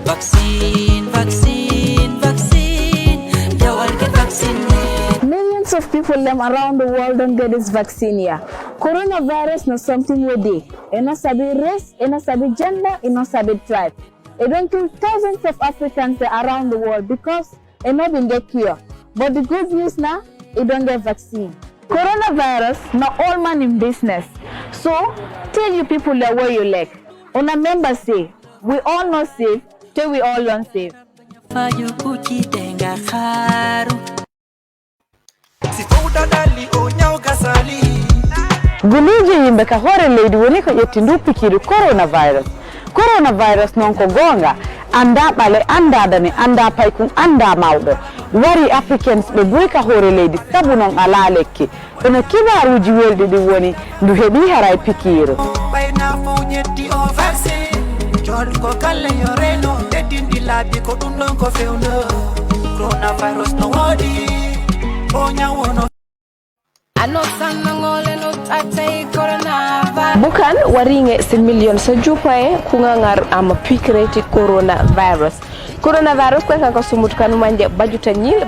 Vaccine, vaccine, vaccine. They all get vaccinated. Millions of people around the world don't get this vaccine here. Coronavirus not something we do. It not sabi race, it not sabi gender, it not sabi tribe. It don't kill thousands of Africans around the world because it not been get cure. But the good news now, it don't get vaccine. Coronavirus not all man in business. So tell you people the way you like. On a member say, we all not safe till we all don't safe. Guliji yimbeka hore lady wonika yetindu pikiri coronavirus non ko gonga anda bale anda dani anda paikun anda mawdo wari Africans be boyka hore lady sabu non ala lekki ono kibaruji welde di woni ndu hebi haray pikiro bayna fonyeti o vaccine jol ko kala yoreno dedindi labi ko dum non ko fewno coronavirus no wodi onya wono bukan waringe sin million sa jupae kungangar ama pikreti coronavirus ko ka sumut kanu manje bajuta nyine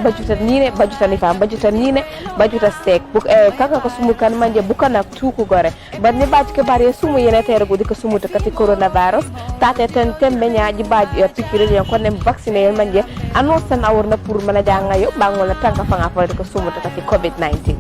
bajuta sek kaka ko sumut kanu manje bukana tuku gore badne baj ke bare sumu yene tere gudi ko sumut kati coronavirus tate ten tembe nyaaji baj pikreti ko nem vacciner manje anosan awurna pour mana janga yo bangola tanka fanga fa ko sumut kati covid-19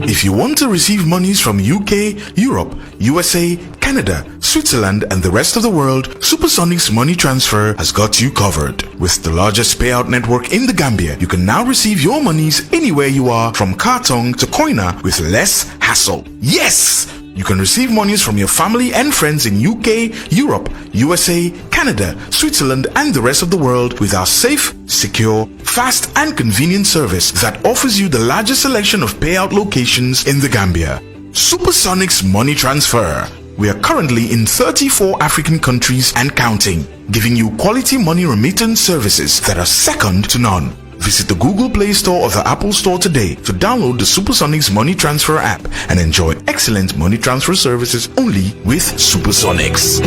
If you want to receive monies from UK, Europe, USA, Canada, Switzerland, and the rest of the world, Supersonics Money Transfer has got you covered. With the largest payout network in the Gambia, you can now receive your monies anywhere you are, from Kartong to Koina, with less hassle. Yes! You can receive monies from your family and friends in UK, Europe, USA, Canada, Switzerland, and the rest of the world with our safe, secure, fast, and convenient service that offers you the largest selection of payout locations in the Gambia. Supersonics Money Transfer. We are currently in 34 African countries and counting, giving you quality money remittance services that are second to none. Visit the Google Play Store or the Apple Store today to download the Supersonics Money Transfer app and enjoy excellent money transfer services only with Supersonics.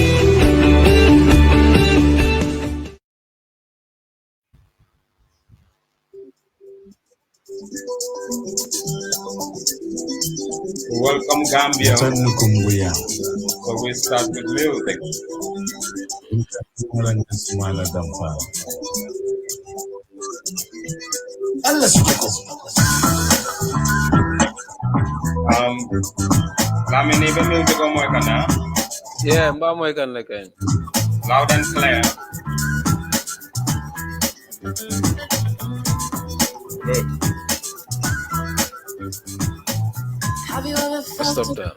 Welcome Gambia. So we start with music. Kami ni music mo kana? Yeah, mba mo kan lekan. Loud and clear. Good. Stop that.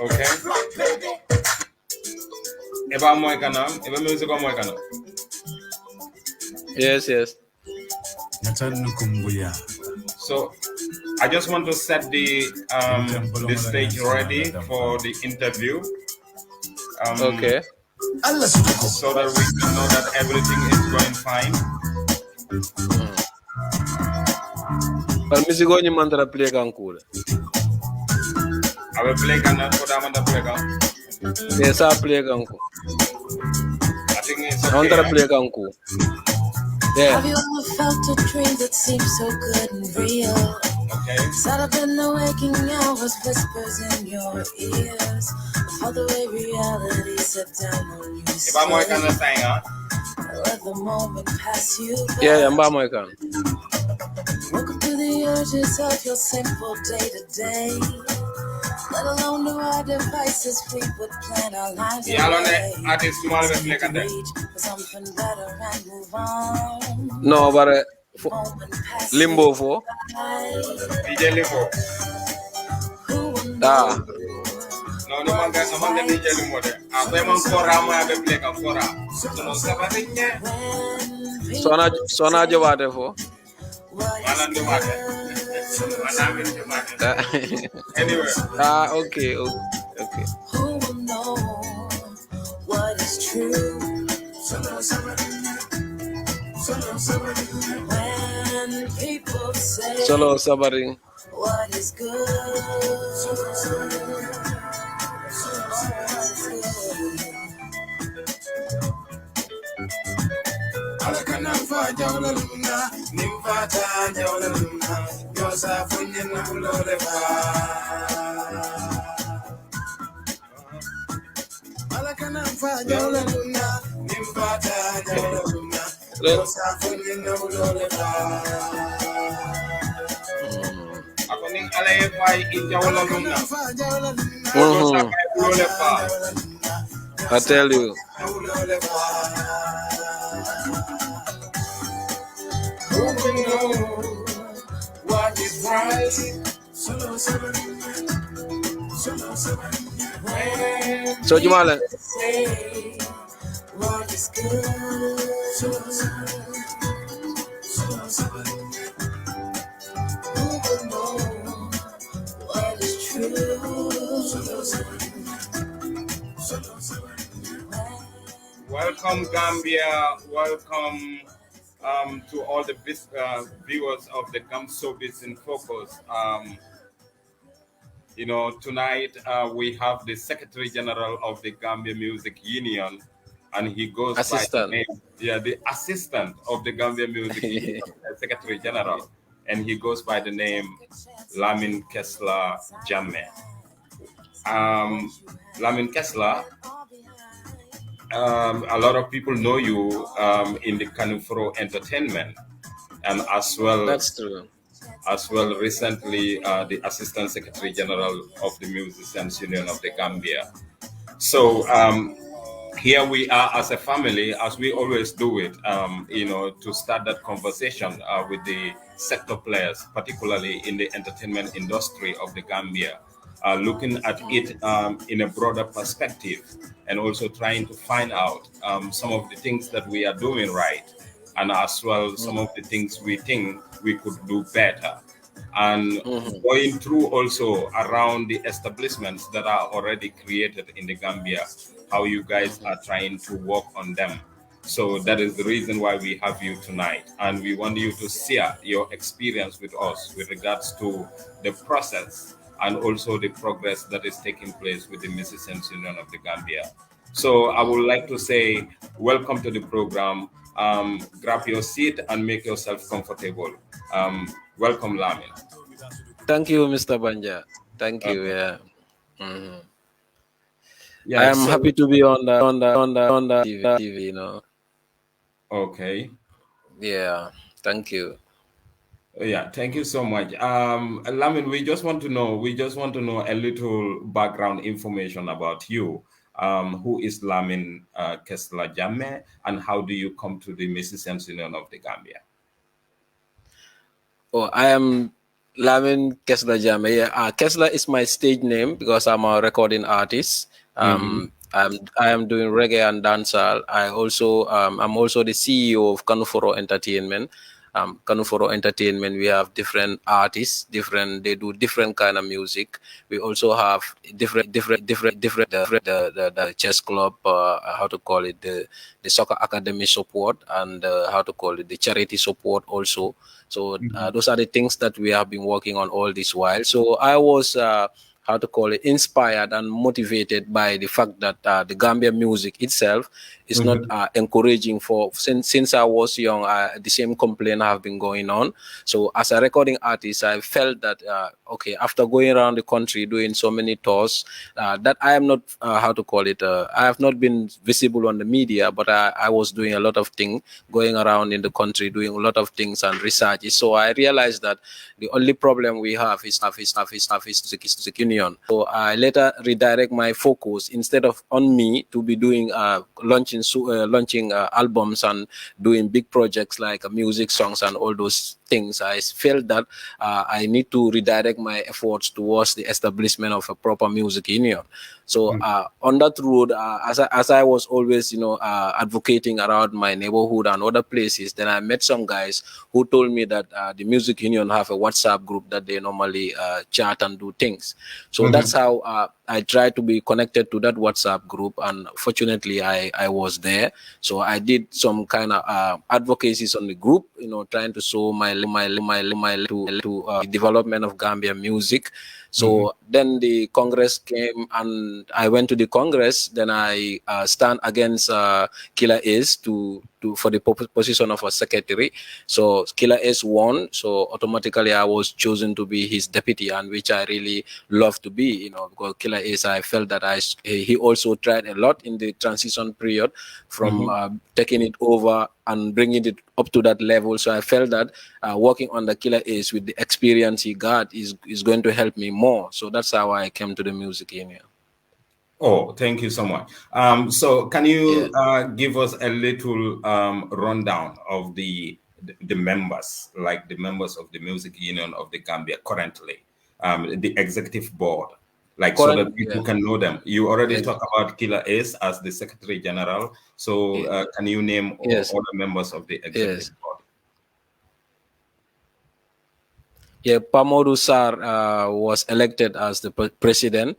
Okay. Eba mo kana? Eba music mo kana? Yes. So I just want to set the stage ready for the interview. Okay. So that we can know that everything is going fine. But music only mantra play kan cool. I will play kana koda manda play kan. Yes, I play kan cool. I think it's okay. Mantra play kan cool. Yeah. Have you ever felt a dream that seems so good and real? Okay. Sat up in the waking hours, whispers in your ears. All the way reality set down on you. If I'm working on the thing, let the moment pass you by. Yeah, I'm by can. Welcome to the urges of your simple day to day. Let alone to our devices, we would plan our lives. Yeah, on the artist tomorrow we play can something better and move on. No, but limbo for. DJ Limbo. Ah. No man DJ Limbo. Abe man kora mo abe play kan kora. No sabarinya. Sona jawade for. Manan de mate. Anyway. Okay. Who will know When people say Solo Sabari. what is good, Alakanamfa jawla luna, nimfata jawla luna, yosa funye na ulole fa. Alakanamfa jawla luna, nimfata jawla luna, yosa funye na ulole fa. Akoning alay fay in jawla luna. Yosa fay ulole fa. I tell you. Who can know what is right? So Jumala. Say what is good. Who can know what is true? Welcome Gambia, welcome to all the viewers of the Showbiz in Focus. Tonight we have the Secretary General of the Gambia Music Union, and he goes Assistant. by the name, the Assistant of the Gambia Music Union, Secretary General, and he goes by the name Lamin Kessler Jammeh. Lamin Kessler, a lot of people know you in the Kanufro Entertainment, and as well. That's true. As well, recently the Assistant Secretary General of the Musicians Union of the Gambia. So here we are as a family, as we always do it, to start that conversation with the sector players, particularly in the entertainment industry of the Gambia. Looking at it in a broader perspective, and also trying to find out some of the things that we are doing right, and as well some of the things we think we could do better, and going through also around the establishments that are already created in the Gambia, how you guys are trying to work on them. So that is the reason why we have you tonight, and we want you to share your experience with us with regards to the process and also the progress that is taking place with the Musicians Union of the Gambia. So I would like to say, welcome to the program. Grab your seat and make yourself comfortable. Welcome, Lamin. Thank you, Mr. Banja. Thank you. Yeah. Yeah, I am happy to be on the TV. You know. Okay. Yeah. Thank you. Yeah, thank you so much. Lamin, we just want to know a little background information about you. Who is Lamin Kessler Jammeh, and how do you come to the Musicians Union of the Gambia? Oh, I am Lamin Kessler Jammeh. Yeah, Kessler is my stage name because I'm a recording artist. I am doing reggae and dancehall. I'm also the CEO of Kanuforo Entertainment. Kanuforo Entertainment, we have different artists, they do different kind of music. We also have different the chess club, the soccer academy support, and the charity support also. So those are the things that we have been working on all this while. So I was inspired and motivated by the fact that the Gambia music itself is not encouraging since I was young. The same complaint have been going on. So as a recording artist, I felt that after going around the country doing so many tours, that I am not I have not been visible on the media, but I was doing a lot of things, going around in the country doing a lot of things and research. So I realized that the only problem we have is the union. So I later redirect my focus, instead of on me to be doing launching albums and doing big projects like music songs and all those things. I felt that I need to redirect my efforts towards the establishment of a proper music union. So on that road, as I was always, advocating around my neighborhood and other places, then I met some guys who told me that the music union have a WhatsApp group that they normally chat and do things. So that's how I tried to be connected to that WhatsApp group, and fortunately I was there. So I did some kind of advocacies on the group, trying to show my to development of Gambia music. So then the Congress came, and I went to the Congress. Then I stand against Killer Ace for the position of a secretary. So Killer Ace won. So automatically I was chosen to be his deputy, and which I really love to be, because Killer Ace, I felt that he also tried a lot in the transition period from taking it over and bringing it up to that level. So I felt that working on the Killer Ace with the experience he got is going to help me more. So that's how I came to the music union. Oh, thank you so much. So can you give us a little rundown of the members, like the members of the Music Union of the Gambia currently, the executive board, like so that people can know them? You already talked about Killer Ace as the Secretary General. So can you name all the members of the executive board? Yeah, Pamodu Sar was elected as the president.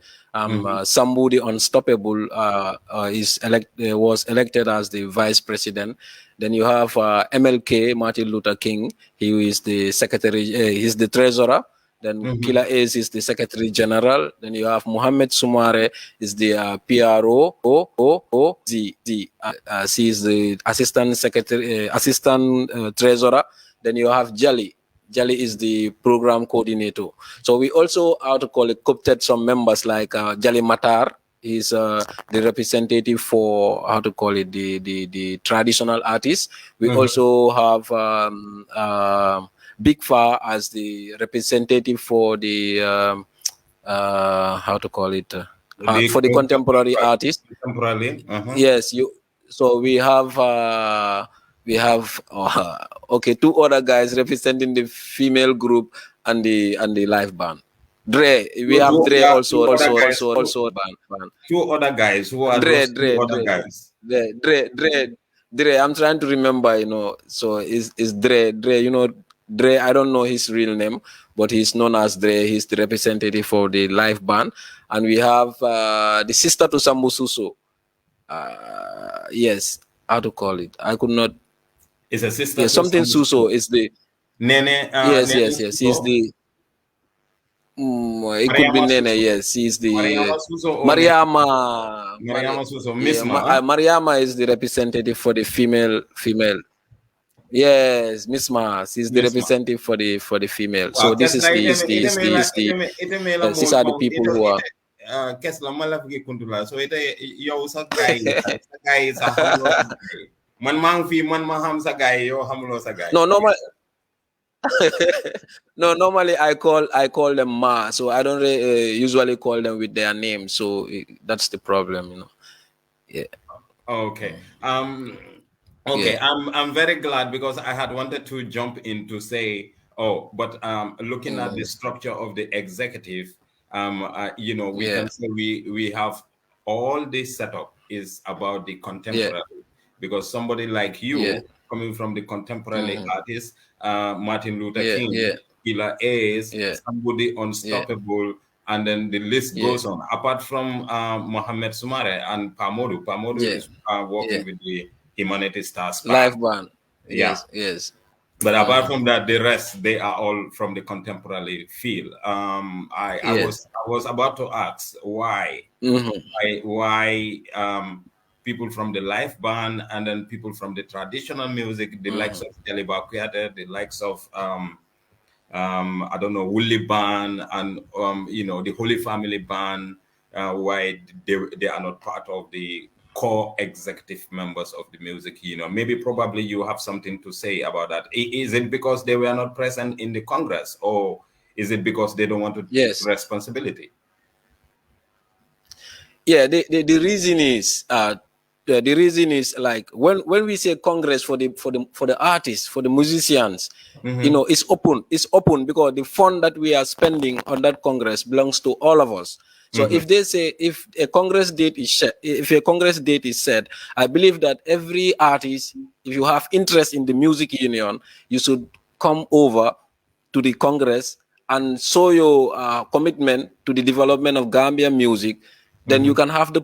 Somebody Unstoppable was elected as the vice president. Then you have MLK, Martin Luther King. He is the secretary. He's the treasurer. Then Killer Ace is the secretary general. Then you have Muhammad Sumare is the PRO. She is the assistant secretary, assistant treasurer. Then you have Jali. Jali is the program coordinator. So we also, coopted some members like Jali Matar. He's the representative for, the traditional artists. We also have Big Fa as the representative for the, for the contemporary artists. Contemporary. Yes, so we have two other guys representing the female group and the live band. Dre, we have Dre also band. Two other guys. Who are those two other guys? Dre. I'm trying to remember, So is Dre? Dre. I don't know his real name, but he's known as Dre. He's the representative for the live band, and we have the sister to Sambu Suso. Yes, how to call it? I could not. It's a sister. Yeah, something Suso is the Nene. Yes. He's the. It could be Nene. Yes, he's the Mariama. Mariama Suso. Mariama is the representative for the female. Yes, Miss Mars is the representative for the female. Wow, so these are the people who are. So yow sa guy sa man mang fi man ma xam sa guy yo xamulo sa guy. No, normally I call them Ma, so I don't usually call them with their name, so that's the problem, Yeah. Okay. Okay, yeah. I'm very glad, because I had wanted to jump in to say, looking at the structure of the executive, we can say we have all this setup is about the contemporary, because somebody like you coming from the contemporary artist, Martin Luther King, Killer Ace, somebody unstoppable, and then the list goes on. Apart from Mohammed Sumare and Pamodu is working with the Humanity Stars live band. Yes. But apart from that, the rest, they are all from the contemporary field. I was about to ask why people from the live band and then people from the traditional music, the likes of Jaliba Kuyate, the likes of Wuli Band and the Holy Family Band, why they are not part of the core executive members of the music, maybe probably you have something to say about that. Is it because they were not present in the Congress, or is it because they don't want to take responsibility? Yeah, the reason is like when we say Congress for the artists, for the musicians, it's open. It's open because the fund that we are spending on that Congress belongs to all of us. So if they say if a Congress date is set, I believe that every artist, if you have interest in the music union, you should come over to the Congress and show your commitment to the development of Gambian music, then you can have the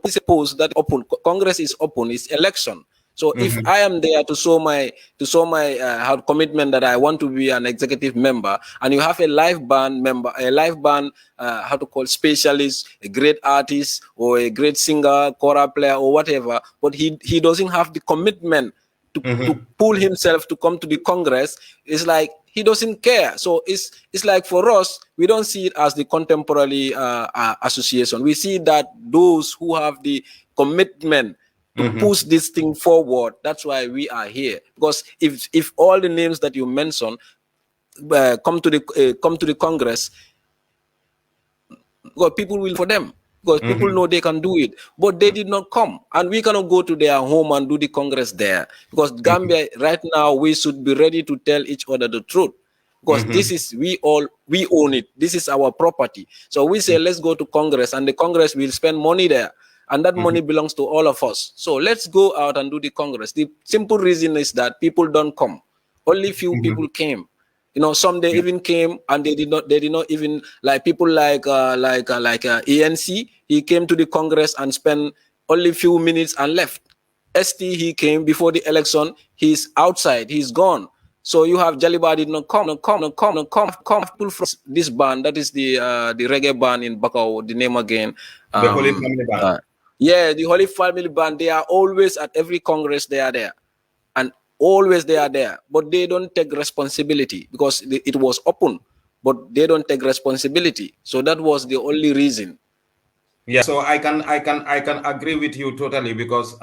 suppose that open Congress is open, it's election. So if I am there to show my commitment that I want to be an executive member, and you have a live band member, a live band specialist, a great artist or a great singer, choral player or whatever, but he doesn't have the commitment to pull himself to come to the Congress, it's like he doesn't care. So it's like for us, we don't see it as the contemporary association. We see that those who have the commitment to push this thing forward, that's why we are here. Because if all the names that you mentioned come to the Congress, because people will for them. Because people know they can do it, but they did not come, and we cannot go to their home and do the Congress there. Because Gambia right now, we should be ready to tell each other the truth. Because this is we own it. This is our property. So we say let's go to Congress, and the Congress will spend money there, and that money belongs to all of us. So let's go out and do the Congress. The simple reason is that people don't come. Only few people came. You know, some they even came and they did not even, like people like ANC. He came to the Congress and spent only few minutes and left. ST, he came before the election. He's outside. He's gone. So you have Jaliba did not come. People from this band, that is the reggae band in Bakau. The name again. The Holy Family Band. Yeah, the Holy Family Band. They are always at every Congress. They are there. And always they are there, but they don't take responsibility because it was open, but they don't take responsibility. So that was the only reason. Yeah, so I can agree with you totally, because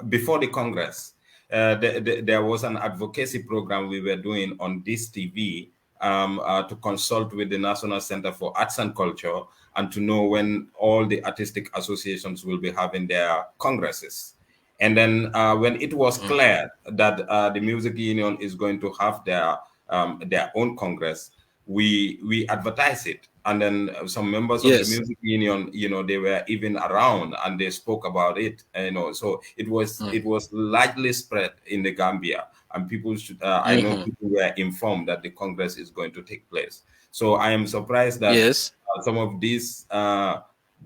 before the Congress, there was an advocacy program we were doing on this TV to consult with the National Center for Arts and Culture and to know when all the artistic associations will be having their congresses. And then when it was clear that the music union is going to have their own congress, we advertised it. And then some members of the music union, they were even around and they spoke about it. So it was largely spread in the Gambia, and people should. I know people were informed that the congress is going to take place. So I am surprised that some of these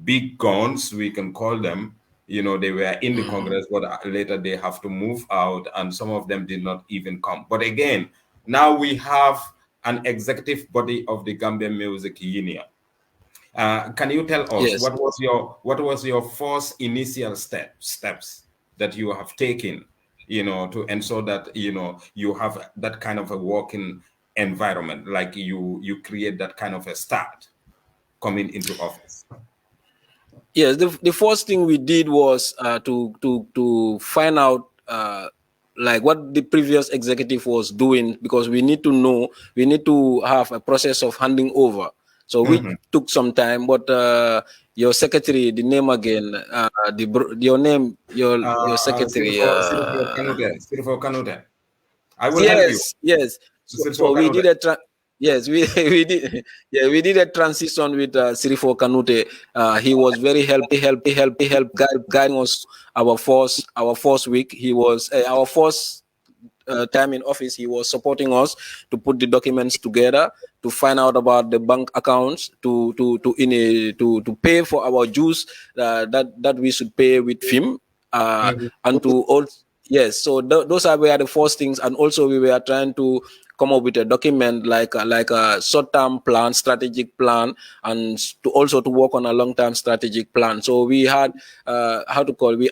big guns, we can call them, they were in the Congress, but later they have to move out, and some of them did not even come. But again, now we have an executive body of the Gambian Music Union. Can you tell us what was your first initial steps that you have taken, to ensure that you have that kind of a working environment, like you create that kind of a start coming into office? Yes, the first thing we did was to find out like what the previous executive was doing, because we need to have a process of handing over. So we took some time, but your secretary, the name again, your secretary. Sirifo Kanute. I will help you. Yes. So we did a we did a transition with Sirifo Kanute. He was very help guiding us our first week. He was our first time in office. He was supporting us to put the documents together, to find out about the bank accounts, to pay for our dues that we should pay with FIM, and to all. Yes, so those were the first things, and also we were trying to come up with a document like a short-term plan, strategic plan, and to work on a long-term strategic plan. So we had we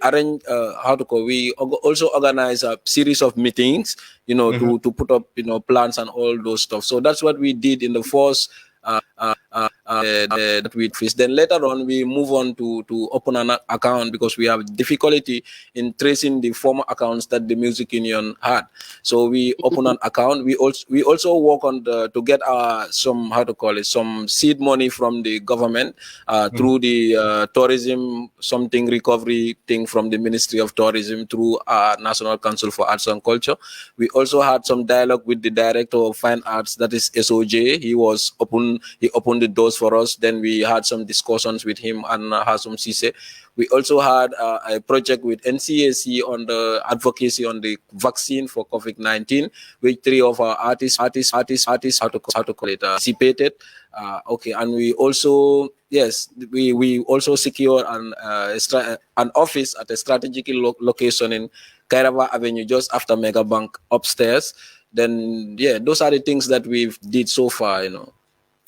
also organize a series of meetings, to put up plans and all those stuff. So that's what we did in the first that we face. Then later on we move on to open an account, because we have difficulty in tracing the former accounts that the music union had. So we open an account. We also work on to get some seed money from the government through the tourism recovery thing from the Ministry of Tourism through our National Council for Arts and Culture. We also had some dialogue with the director of Fine Arts, that is SOJ. He opened the doors for us. Then we had some discussions with him and Hasum Sise. We also had a project with NCAC on the advocacy on the vaccine for COVID-19, which 3 of our artists, how to call it, participated. Okay, and we also, yes, we also secured an office at a strategic location in Kairaba Avenue, just after Mega Bank upstairs. Then, yeah, those are the things that we've did so far,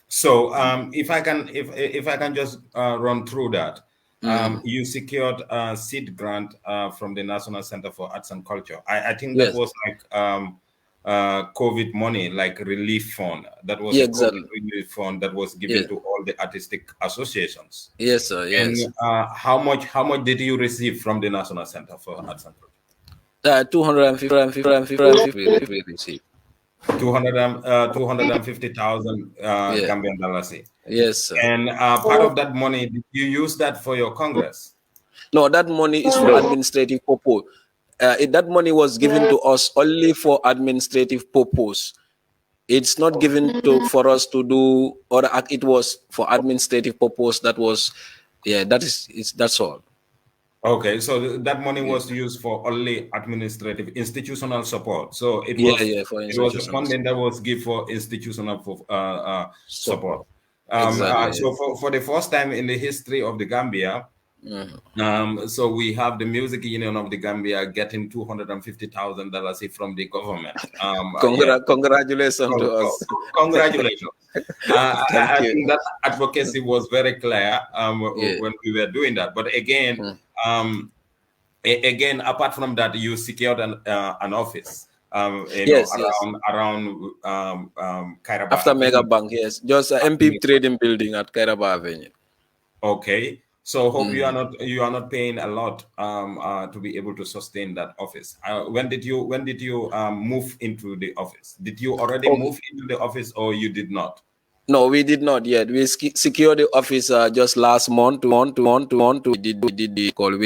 So, if I can just run through that. You secured a seed grant from the National Center for Arts and Culture. I think that was like COVID money, like relief fund. That was a exactly. COVID relief fund that was given to all the artistic associations. Yes, sir. Yes. And how much did you receive from the National Center for Arts and Culture? 250 we received. 250,000 Gambian dollars. Yes, sir. And part of that money, did you use that for your Congress? No, that money is for administrative purpose. That money was given to us only for administrative purpose. It's not given for us to do, or it was for administrative purpose. That was, that's all. Okay, so that money was used for only administrative, institutional support. So it was, it was a funding that was given for institutional support. Exactly. So for the first time in the history of the Gambia, so we have the Music Union of the Gambia getting $250,000 from the government. Congratulations to us. Congratulations. I think that advocacy was very clear when we were doing that. But again, apart from that, you secured an office. Around Kairaba after Mega Bank, yes, just MP Trading Building at Kairaba Avenue. Okay, so hope you are not paying a lot to be able to sustain that office. When did you move into the office? Did you already move into the office, or you did not? No, we did not yet. We secured the office just last month. We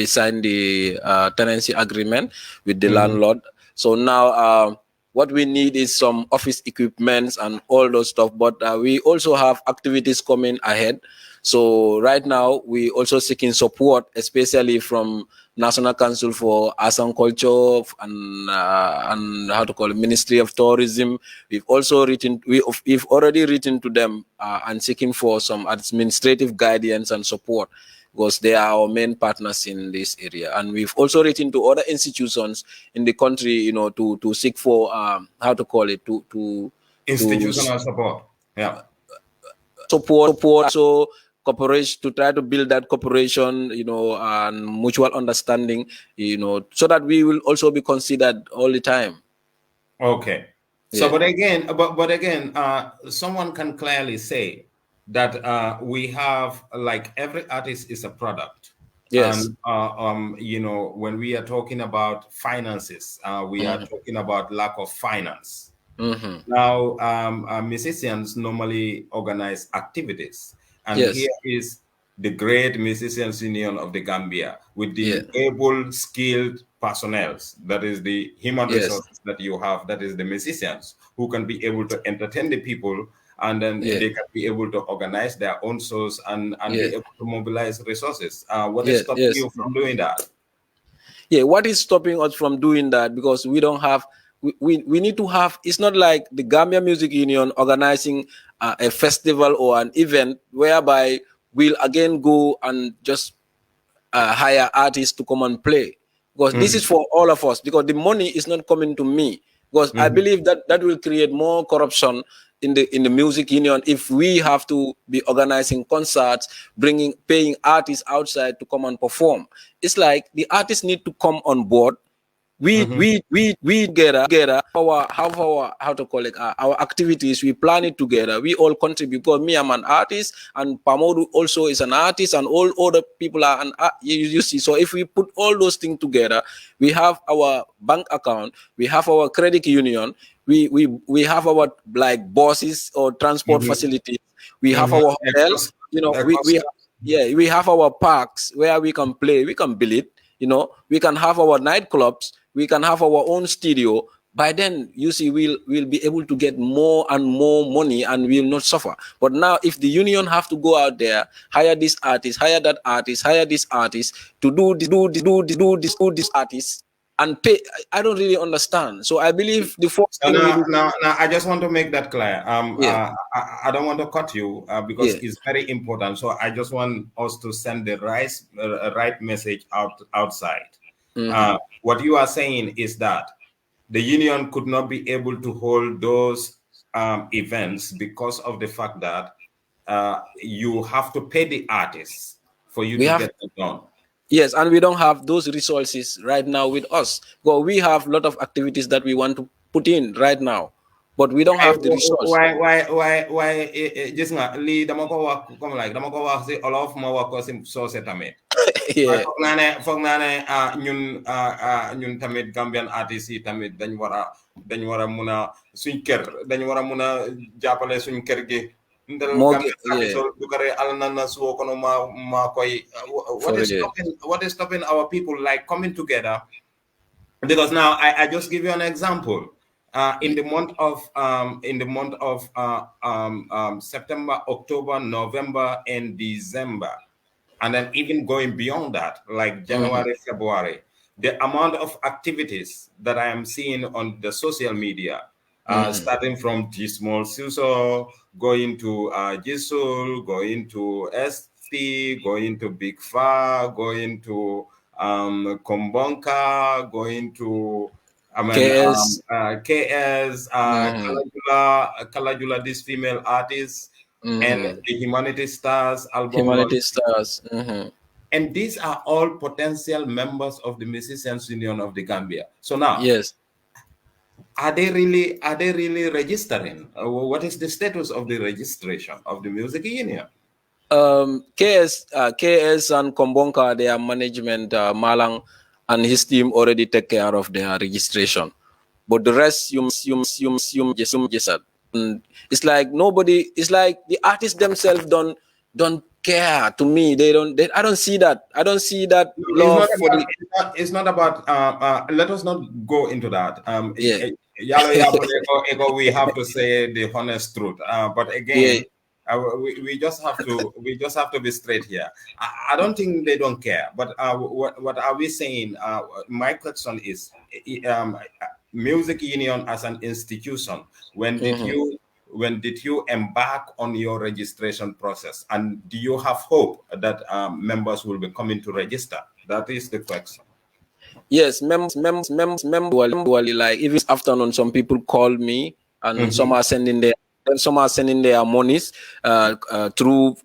signed the tenancy agreement with the landlord. So now what we need is some office equipments and all those stuff. But we also have activities coming ahead. So right now we also seeking support, especially from National Council for Arts and Culture and how to call it, Ministry of Tourism. We've already written to them and seeking for some administrative guidance and support, because they are our main partners in this area. And we've also written to other institutions in the country, to seek for how to call it, to institutional support. Yeah. Support. So cooperation, to try to build that cooperation, and mutual understanding, so that we will also be considered all the time. Okay. So, but again, someone can clearly say that we have, like, every artist is a product. Yes. And when we are talking about finances, we are talking about lack of finance. Now, musicians normally organize activities. And here is the great Musicians Union of the Gambia with the able, skilled personnel. That is the human resources that you have. That is the musicians who can be able to entertain the people, and then they can be able to organize their own shows and be able to mobilize resources. What is stopping you from doing that? Yeah, what is stopping us from doing that? Because we don't have. We need to have. It's not like the Gambia Music Union organizing a festival or an event whereby we'll again go and just hire artists to come and play, because this is for all of us, because the money is not coming to me, because I believe that will create more corruption in the music union if we have to be organizing concerts, paying artists outside to come and perform. It's like the artists need to come on board. We together our activities, we plan it together, we all contribute, because me, I'm an artist, and Pamodu also is an artist, and all other people are you see. So if we put all those things together, we have our bank account, we have our credit union, we have our like buses or transport facilities, we have our hotels, we have our parks where we can play, we can build it, we can have our nightclubs, we can have our own studio, by then, you see, we'll be able to get more and more money and we'll not suffer. But now, if the union have to go out there, hire this artist, hire that artist, hire this artist to do this artist and pay, I don't really understand. So I believe the first So thing we do. now, I just want to make that clear. Yeah. I don't want to cut you because Yeah. it's very important. So I just want us to send the right message outside. What you are saying is that the union could not be able to hold those events because of the fact that you have to pay the artists for you to get it done. Yes, and we don't have those resources right now with us. Well, we have a lot of activities that we want to put in right now, but we don't have the resource. Why? Just nga li dama ko wax comme like dama ko wax si olof ma wax ko si soose tamit. Yeah. Foog naa ne ñun tamit Gambian artistes yi tamit dañ war a mun a suñ kër dañ war a mun a jàppale suñ kër gi. What is stopping our people like coming together? Because now I just give you an example. In the month of September, October, November, and December, and then even going beyond that, like January, February, the amount of activities that I am seeing on the social media, starting from G-Small Suso, going to Gisul, going to Asst, going to Big Fa, going to Kombonka, going to KS, Kalajula, this female artist, and the Humanity Stars album. Humanity Stars. And these are all potential members of the Musicians Union of the Gambia. So now, yes, are they really registering? What is the status of the registration of the music union? KS and Kombonka, their management, Malang and his team already take care of their registration. But the rest, you just said. It's like nobody. It's like the artists themselves don't care. To me, I don't see that. I don't see that love for the. It's not about. Let us not go into that. Yeah. We have to say the honest truth. But again, we just have to be straight here. I don't think they don't care. But what are we saying? My question is, music union as an institution. When did you embark on your registration process? And do you have hope that members will be coming to register? That is the question. Yes, members. Like even this afternoon, some people call me, and some are sending their monies through.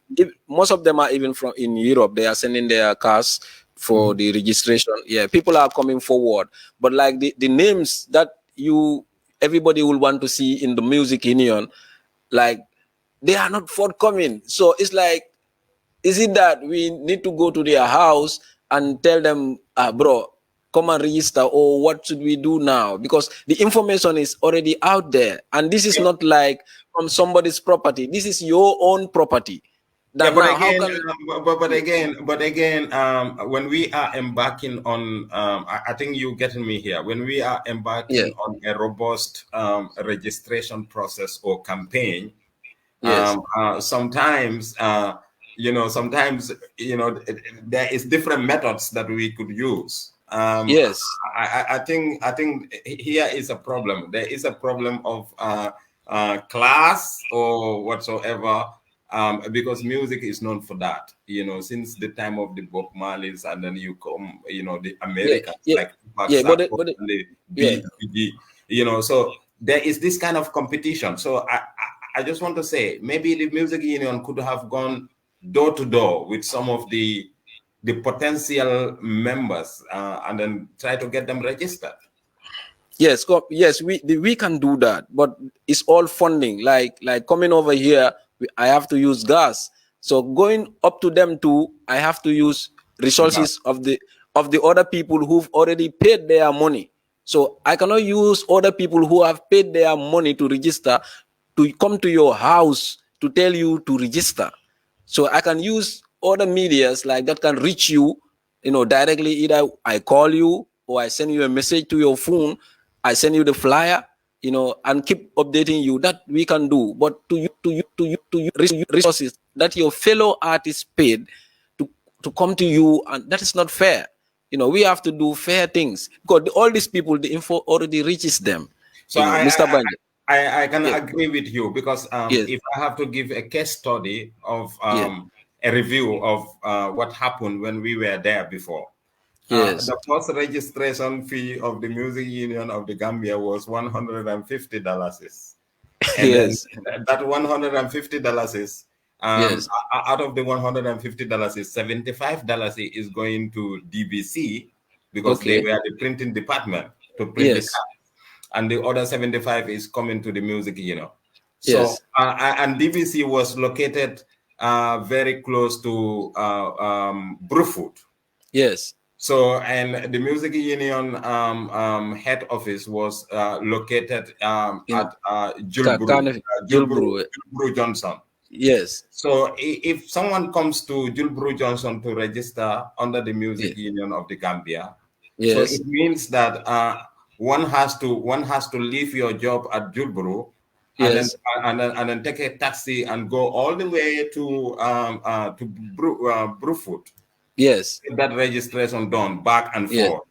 Most of them are even from in Europe. They are sending their cars for the registration. Yeah, people are coming forward, but like the names that everybody will want to see in the music union, like they are not forthcoming. So it's like, is it that we need to go to their house and tell them, bro, come and register, or what should we do now? Because the information is already out there, and this is not like from somebody's property. This is your own property. But again, when we are embarking on, I think you're getting me here. When we are embarking on a robust registration process or campaign, sometimes there is different methods that we could use. I think here is a problem. There is a problem of class or whatsoever. Because music is known for that, since the time of the Bob Marleys, and then you come, the Americans, so there is this kind of competition. So I just want to say, maybe the music union could have gone door to door with some of the potential members and then try to get them registered. Yes, we can do that, but it's all funding. Like coming over here, I have to use gas. So going up to them too, I have to use resources of the other people who've already paid their money. So I cannot use other people who have paid their money to register to come to your house to tell you to register. So I can use other medias like that can reach you, directly. Either I call you or I send you a message to your phone I send you the flyer, and keep updating you that we can do. But to you resources that your fellow artists paid to come to you, and that is not fair. We have to do fair things because all these people, the info already reaches them. So Mr. Banja. I can agree with you because Yes. if I have to give a case study of Yes. a review of what happened when we were there before. Yes. The first registration fee of the Music Union of the Gambia was $150. And Yes. then that $150 is Yes. out of the $150 is $75 is going to DBC because they Okay. were the printing department to print the Yes. cards, and the other 75 is coming to the Music Union. So Yes. and DBC was located very close to Brufut. Yes. So, and the Music Union head office was located at Julburu Johnson. Yes. So, if someone comes to Julburu Johnson to register under the Music Union of the Gambia, yes. So it means that one has to leave your job at Julburu, yes. and then take a taxi and go all the way to Brufut. Yes. Get that registration done back and forth.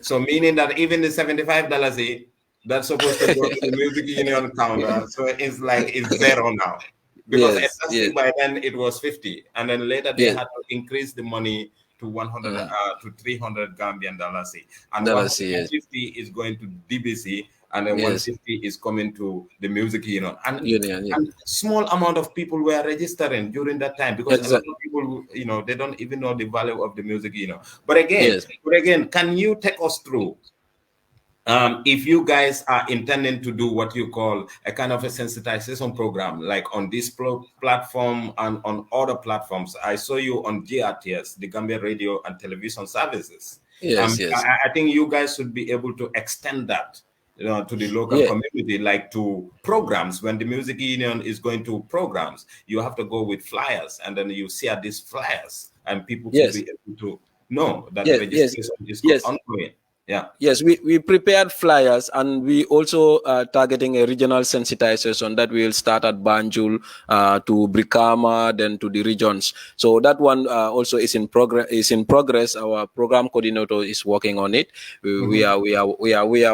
So meaning that even the $75 that's supposed to go to the Music Union counter, so it's like it's zero now. Because by then it was 50, and then later they had to increase the money to 100 to 300 Gambian dollars, and 150 is going to DBC, and then 150 is coming to the Music Union, and small amount of people were registering during that time because a lot of people, they don't even know the value of the Music Union. But again, can you take us through? If you guys are intending to do what you call a kind of a sensitization program, like on this platform and on other platforms, I saw you on GRTS, the Gambia Radio and Television Services. I think you guys should be able to extend that, to the local community, like to programs. When the Music Union is going to programs, you have to go with flyers, and then you share these flyers, and people will be able to know that the registration is ongoing. Yes, we prepared flyers, and we also targeting a regional sensitization that will start at Banjul to Brikama, then to the regions. So that one also is in progress. Our program coordinator is working on it. We are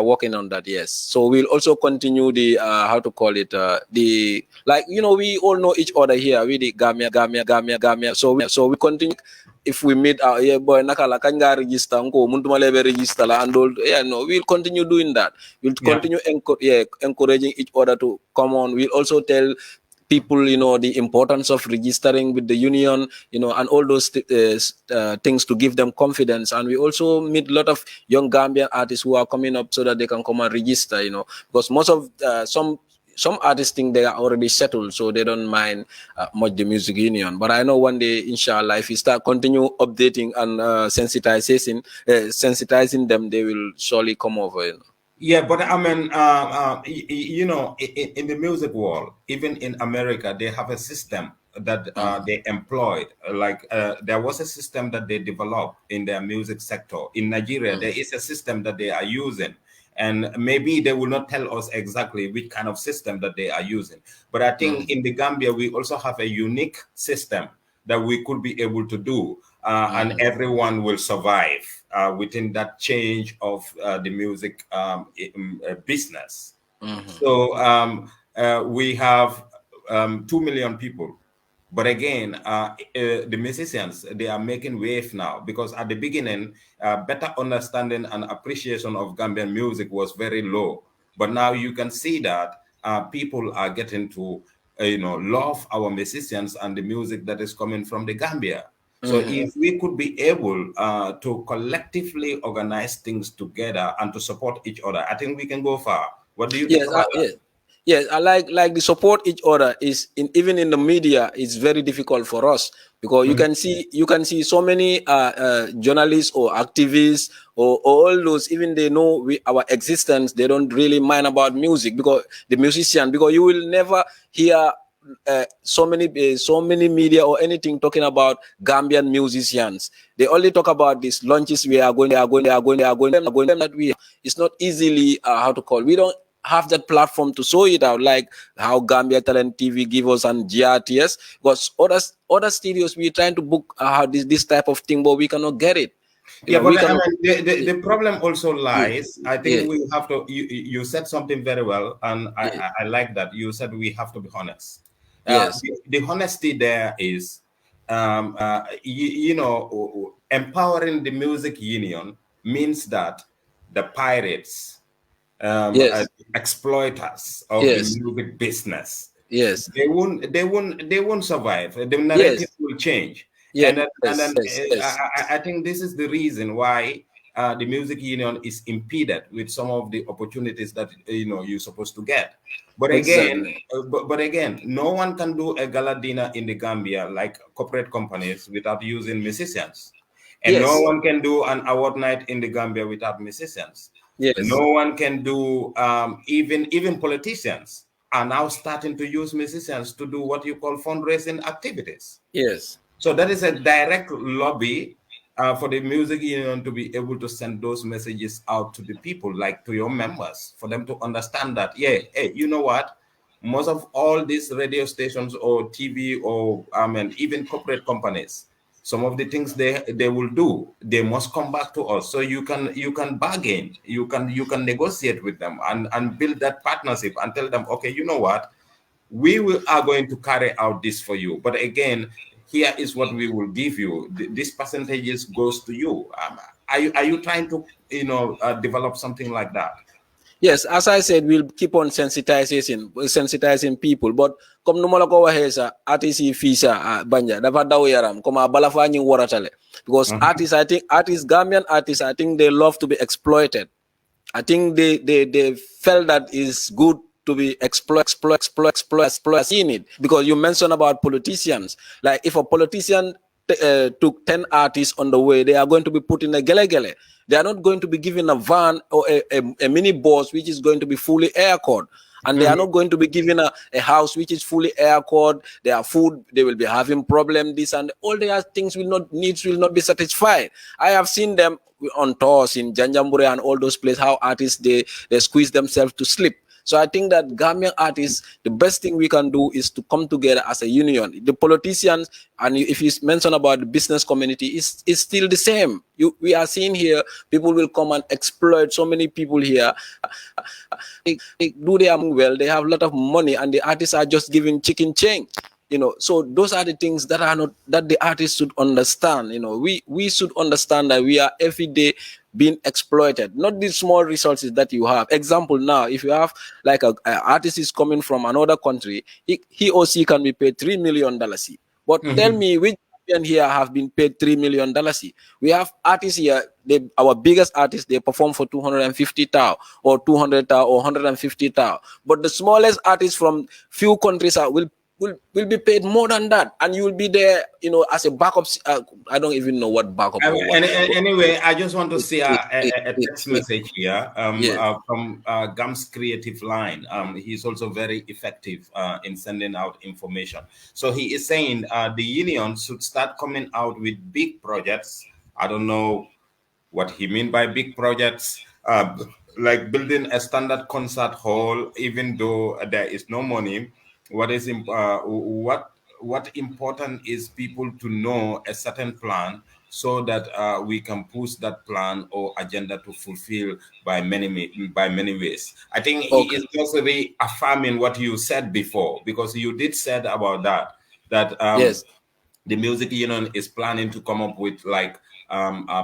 working on that. Yes. So we'll also continue the we all know each other here. We the Gambia. So we continue. If we meet boy nakala kanga register nko muntuma lebe register la and all, we'll continue doing that. We'll continue encouraging each other to come on. We'll also tell people the importance of registering with the union, and all those things to give them confidence. And we also meet a lot of young Gambian artists who are coming up so that they can come and register, because most of some artists think they are already settled, so they don't mind much the Music Union. But I know one day, inshallah, if we continue updating and sensitizing them, they will surely come over. Yeah, but I mean, in the music world, even in America, they have a system that they employed. Like there was a system that they developed in their music sector. In Nigeria, there is a system that they are using. And maybe they will not tell us exactly which kind of system that they are using. But I think in the Gambia, we also have a unique system that we could be able to do. And everyone will survive within that change of the music business. So we have 2 million people. But again, the musicians, they are making wave now, because at the beginning, better understanding and appreciation of Gambian music was very low. But now you can see that people are getting to, love our musicians and the music that is coming from the Gambia. So if we could be able to collectively organize things together and to support each other, I think we can go far. What do you think about that? Yes, I like the support each other is even in the media. It's very difficult for us because you can see so many journalists or activists or all those, even they know our existence. They don't really mind about music because the musician, because you will never hear so many media or anything talking about Gambian musicians. They only talk about these launches we are going. That we it's not easily how to call. We don't have that platform to show it out, like how Gambia Talent TV give us and GRTS. Because other studios we trying to book this type of thing, but we cannot get it. Yeah, but I mean, the problem also lies. I think Yeah. we have to. You said something very well, and I like that. You said we have to be honest. Yes. The honesty there is, you know, empowering the music union means that the pirates, Yes. exploiters of the Yes. music business, Yes. they won't survive. The narrative will change. Yes. And then Yes. I think this is the reason why the music union is impeded with some of the opportunities that you're supposed to get. But again, no one can do a gala dinner in the Gambia like corporate companies without using musicians, and no one can do an award night in the Gambia without musicians. Yes. No one can do even politicians are now starting to use musicians to do what you call fundraising activities. Yes. So that is a direct lobby for the music union to be able to send those messages out to the people, like to your members, for them to understand that, hey, you know what? Most of all these radio stations or TV or even corporate companies, some of the things they will do, they must come back to us. So you can bargain, you can negotiate with them and build that partnership and tell them, okay, you know what? We are going to carry out this for you. But again, here is what we will give you. This percentages goes to you. Are you trying to develop something like that? Yes, as I said, we'll keep on sensitizing people. But comme no mala ko waxe sa artist yi fi sa Banja dafa daw yaram comme bala fa ñu waratale because Gambian artists, I think they love to be exploited. I think they felt that is good to be exploit in it, because you mentioned about politicians. Like if a politician took 10 artists on the way, they are going to be put in a gele. They are not going to be given a van or a mini bus which is going to be fully air-called. And they are not going to be given a house which is fully air-called. Their food, they will be having problems, this and all their things needs will not be satisfied. I have seen them on tours in Janjambure and all those places, how artists, they squeeze themselves to sleep. So I think that Gambian artists, the best thing we can do is to come together as a union. The politicians, and if you mention about the business community, is still the same. We are seeing here, people will come and exploit so many people here. They do their well, they have a lot of money, and the artists are just giving chicken change. So those are the things that the artists should understand. We should understand that we are every day being exploited, not these small resources that you have. Example, now, if you have like an artist is coming from another country, he or she can be paid $3 million. But tell me, which Gambian here have been paid $3 million? We have artists here, our biggest artists, they perform for 250,000 or 200,000 or 150,000. But the smallest artists from few countries will be paid more than that, and you will be there, as a backup. I don't even know what backup. Anyway, I just want to see a text message here from Gam's creative line. He's also very effective in sending out information. So he is saying the union should start coming out with big projects. I don't know what he means by big projects. Like building a standard concert hall, even though there is no money. What important is people to know a certain plan so that we can push that plan or agenda to fulfill by many ways. I think he is just reaffirming what you said before, because you did said about that yes, the music union is planning to come up with like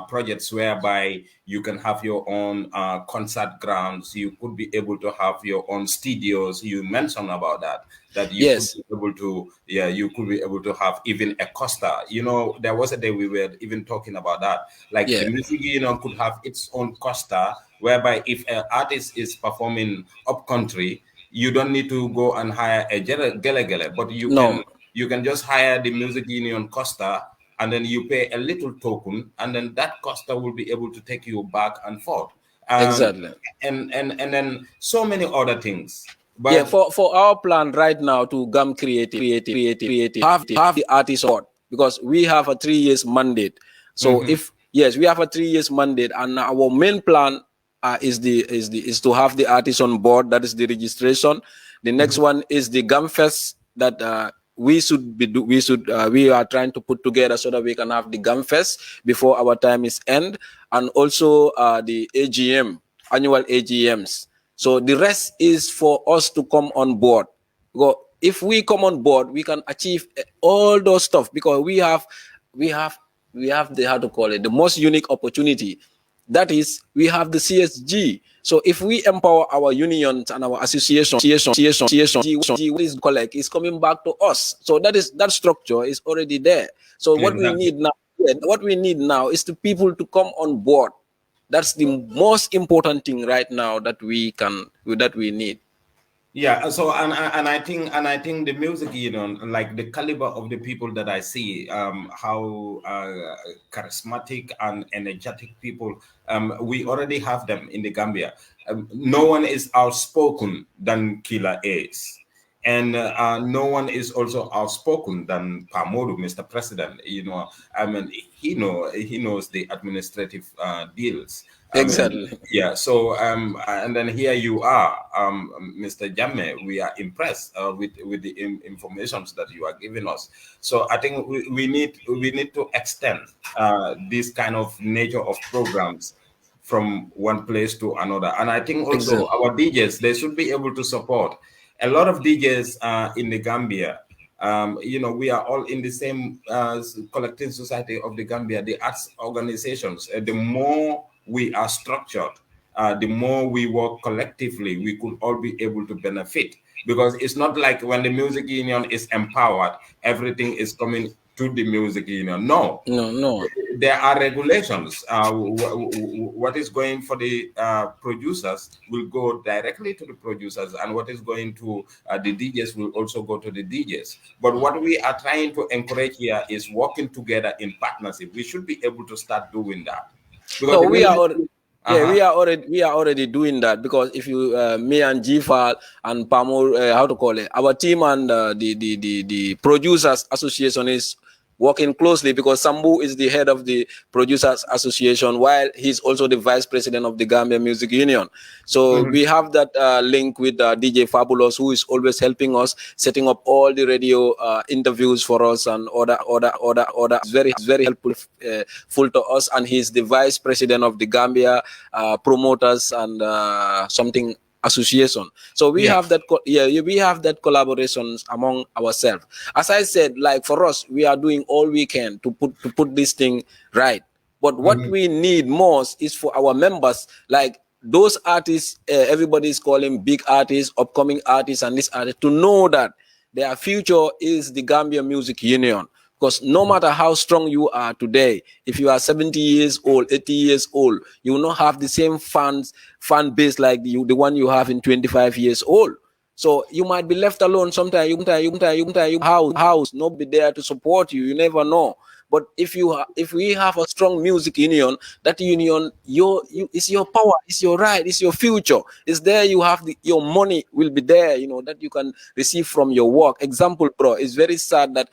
projects whereby you can have your own concert grounds. You could be able to have your own studios. You mentioned about that you yes, could be able to, you could be able to have even a Costa. There was a day we were even talking about that. Like the music union could have its own Costa, whereby if an artist is performing up country, you don't need to go and hire a gele, but you can just hire the music union Costa, and then you pay a little token, and then that Costa will be able to take you back and forth. Exactly. And then so many other things. But yeah, for our plan right now to GAM creative, have the artist on, because we have a 3 years mandate. So if yes, we have a 3 years mandate, and our main plan is to have the artist on board. That is the registration. The next one is the GAM Fest that we are trying to put together so that we can have the GAM Fest before our time is end, and also the AGM, annual AGMs. So the rest is for us to come on board. Because if we come on board, we can achieve all those stuff, because we have the, how to call it, the most unique opportunity. That is, we have the CSG. So if we empower our unions and our association, what is collect is coming back to us. So that structure is already there. So what we need now is the people to come on board. That's the most important thing right now that we need. Yeah, so and I think the music, like the caliber of the people that I see, how charismatic and energetic people, we already have them in the Gambia. No one is outspoken than Killer is. And no one is also outspoken than Pamodu, Mr. President. I mean, he knows the administrative deals. Exactly. Yeah. So and then here you are, Mr. Jammeh. We are impressed with the informations that you are giving us. So I think we need to extend this kind of nature of programs from one place to another. And I think also our DJs, they should be able to support. A lot of DJs in the Gambia, we are all in the same collective society of the Gambia, the arts organizations. The more we are structured, the more we work collectively, we could all be able to benefit. Because it's not like when the music union is empowered, everything is coming to the music union. No. There are regulations. What is going for the producers will go directly to the producers, and what is going to the DJs will also go to the DJs. But what we are trying to encourage here is working together in partnership. We should be able to start doing that. So we are already doing that, because if you me and Gfal and Pamor, our team and the producers association is working closely, because Sambu is the head of the producers association, while he's also the vice president of the Gambia Music Union. So we have that link with DJ Fabulous, who is always helping us, setting up all the radio interviews for us and order. It's very helpful to us, and he's the vice president of the Gambia promoters and something association. So we have that we have that collaborations among ourselves. As I said, like for us, we are doing all we can to put this thing right. But what we need most is for our members, like those artists, everybody is calling big artists, upcoming artists, and this artist, to know that their future is the Gambia Music Union. Because no matter how strong you are today, if you are 70 years old, 80 years old, you will not have the same fan base like the one you have in 25 years old. So you might be left alone sometimes. You house nobody there to support you. You never know. But if we have a strong music union, that union, it's your power, it's your right, it's your future. It's there. You have your money will be there. That you can receive from your work. Example, bro, it's very sad that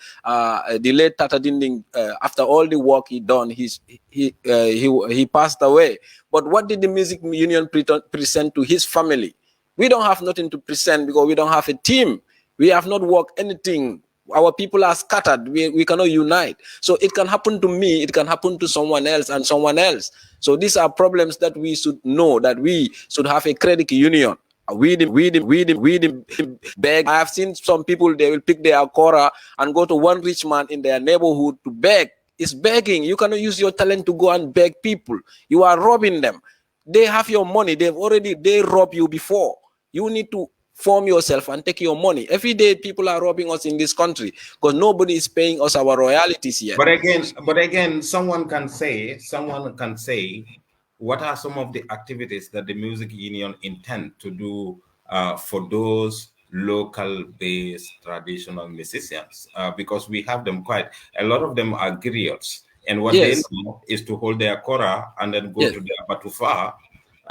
the late Tata Dinding, after all the work he done, he passed away. But what did the music union present to his family? We don't have nothing to present, because we don't have a team. We have not worked anything. Our people are scattered. We cannot unite. So it can happen to me. It can happen to someone else and someone else. So these are problems that we should know, that we should have a credit union. We beg. I have seen some people, they will pick their kora and go to one rich man in their neighborhood to beg. It's begging. You cannot use your talent to go and beg people. You are robbing them. They have your money. They robbed you before. You need to form yourself and take your money. Every day people are robbing us in this country because nobody is paying us our royalties yet. But again, someone can say, what are some of the activities that the music union intend to do for those local-based traditional musicians? Because we have them a lot of them are griots. And what they know is to hold their kora and then go to their batufa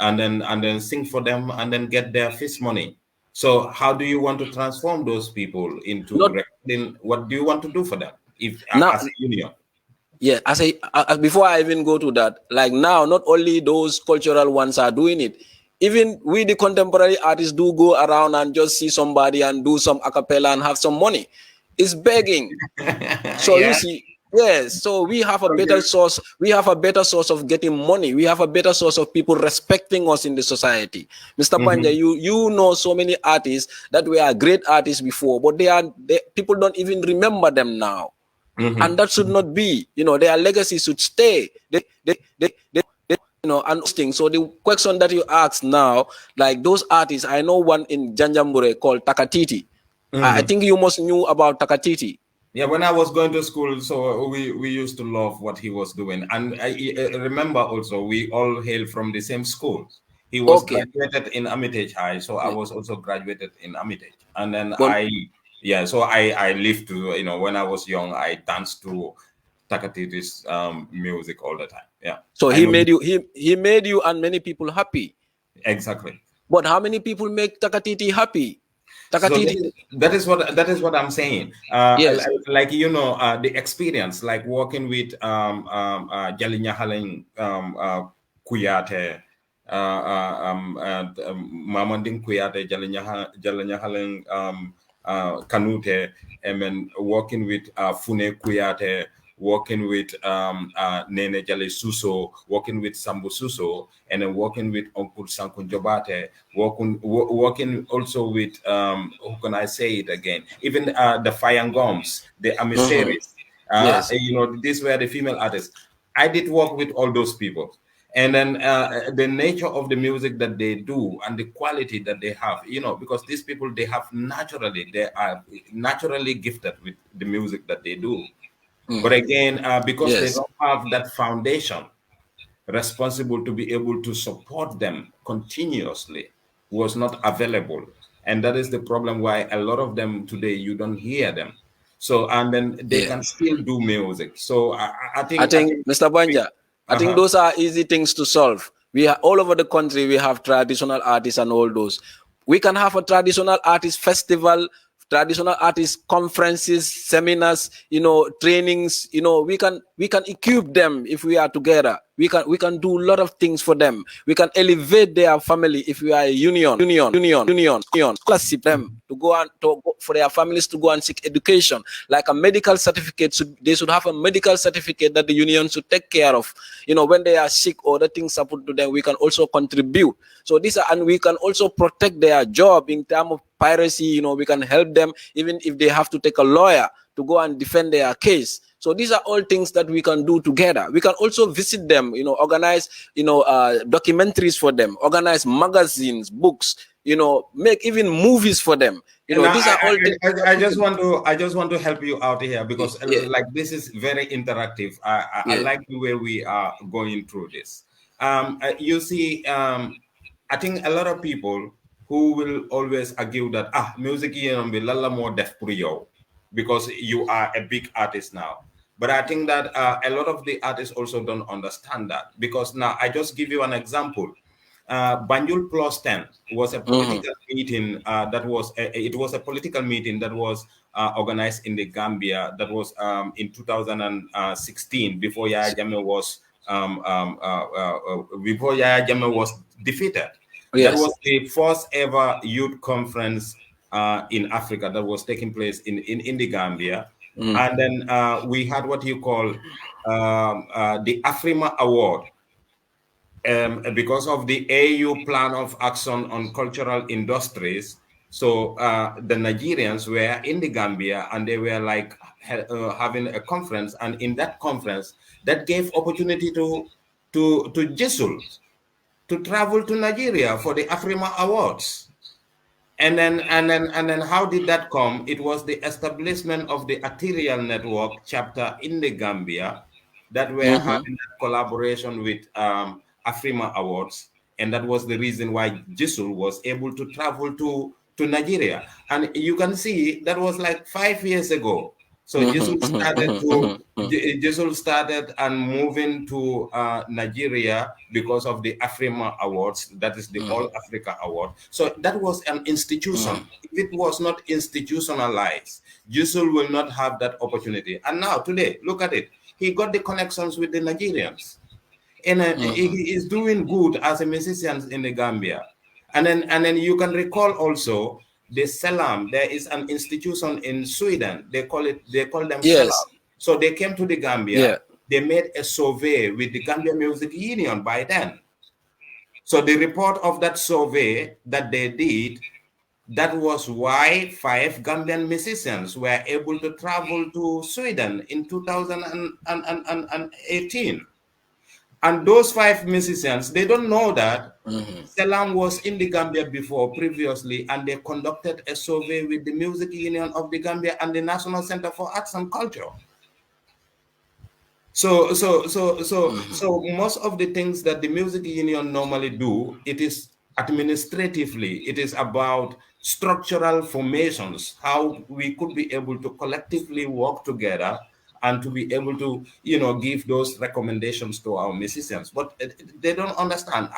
and then sing for them and then get their fist money. So how do you want to transform those people into Not recording? What do you want to do for them if now. as a union? Yeah, before I even go to that, like now, not only those cultural ones are doing it, even we, the contemporary artists, do go around and just see somebody and do some a cappella and have some money. It's begging. So you Yeah. see, yes. So we have a better Okay. source. We have a better source of getting money. We have a better source of people respecting us in the society. Mr. Banja, you know so many artists that were great artists before, but people don't even remember them now. And that should not be, their legacy should stay. And thing. So the question that you asked now, like those artists, I know one in Janjambure called Takatiti. I think you must knew about Takatiti. Yeah, when I was going to school, so we used to love what he was doing. And I remember also, we all hail from the same school. He was Okay. graduated in Armitage High, so I was also graduated in Armitage. And then Well, so I lived to, when I was young, I danced to Takatiti's music all the time. Yeah. So I he know made you, he made you and many people happy. exactly. But how many people make Takatiti happy? So Takatiti. that is what I'm saying. Yes. Like the experience, like working with Jalinya Haleng Kuyate, Mamanding Kuyate, Jalinya Haleng Kanute, and then working with Fune Kuyate, working with Nene Jale Suso, working with Sambu Suso, and then working with Uncle Sankun Jobate, working also with, who can I say it again? Even the Fayangoms, the Amiseris, Yes. these were the female artists. I did work with all those people. And then the nature of the music that they do and the quality that they have, because these people, they are naturally gifted with the music that they do. But again, because they Yes. don't have that foundation responsible to be able to support them continuously, was not available. And that is the problem why a lot of them today, you don't hear them. So, and then they Yeah. can still do music. So I I think, think, Mr. Banja, I think those are easy things to solve. We are all over the country. We have traditional artists and all those. We can have a traditional artist festival, traditional artist conferences, seminars, trainings. We can equip them if we are together. We can do a lot of things for them. We can elevate their family if we are a union, scholarship them to go for their families to go and seek education, like a medical certificate. They should have a medical certificate that the union should take care of. When they are sick or the things happen to them, we can also contribute. So and we can also protect their job in terms of piracy. We can help them even if they have to take a lawyer to go and defend their case. So these are all things that we can do together. We can also visit them, organize, documentaries for them, organize magazines, books, make even movies for them. And These are all things. I just want to help you out here because like this is very interactive. I like the way we are going through this. You see, I think a lot of people who will always argue that music be lala more def pour yow because you are a big artist now. But I think that a lot of the artists also don't understand that, because now I just give you an example. Banjul Plus 10 was a political meeting it was a political meeting that was organized in the Gambia. That was in 2016 before Yahya Jammeh was defeated. Yes. That was the first ever youth conference in Africa that was taking place in the Gambia. And then we had what you call the Afrima Award. Because of the AU plan of action on cultural industries. So the Nigerians were in the Gambia and they were like having a conference. And in that conference, that gave opportunity to Jisul to travel to Nigeria for the Afrima Awards. And then how did that come? It was the establishment of the Arterial Network chapter in the Gambia that were having that collaboration with Afrima Awards. And that was the reason why Jisul was able to travel to Nigeria. And you can see that was like 5 years ago. So Jesus started and moving to Nigeria because of the Afrima Awards, that is the All Africa Award. So that was an institution. If it was not institutionalized, Jesus will not have that opportunity. And now today, look at it. He got the connections with the Nigerians. And he is doing good as a musician in the Gambia. And then you can recall also the Selam. There is an institution in Sweden. They call them Selam. So they came to the Gambia. Yeah. They made a survey with the Gambia Music Union by then. So the report of that survey that they did, that was why 5 Gambian musicians were able to travel to Sweden in 2018. And those 5 musicians, they don't know that Selam was in the Gambia previously, and they conducted a survey with the Music Union of the Gambia and the National Center for Arts and Culture. So most of the things that the Music Union normally do, it is administratively, it is about structural formations, how we could be able to collectively work together and to be able to, give those recommendations to our musicians. But they don't understand.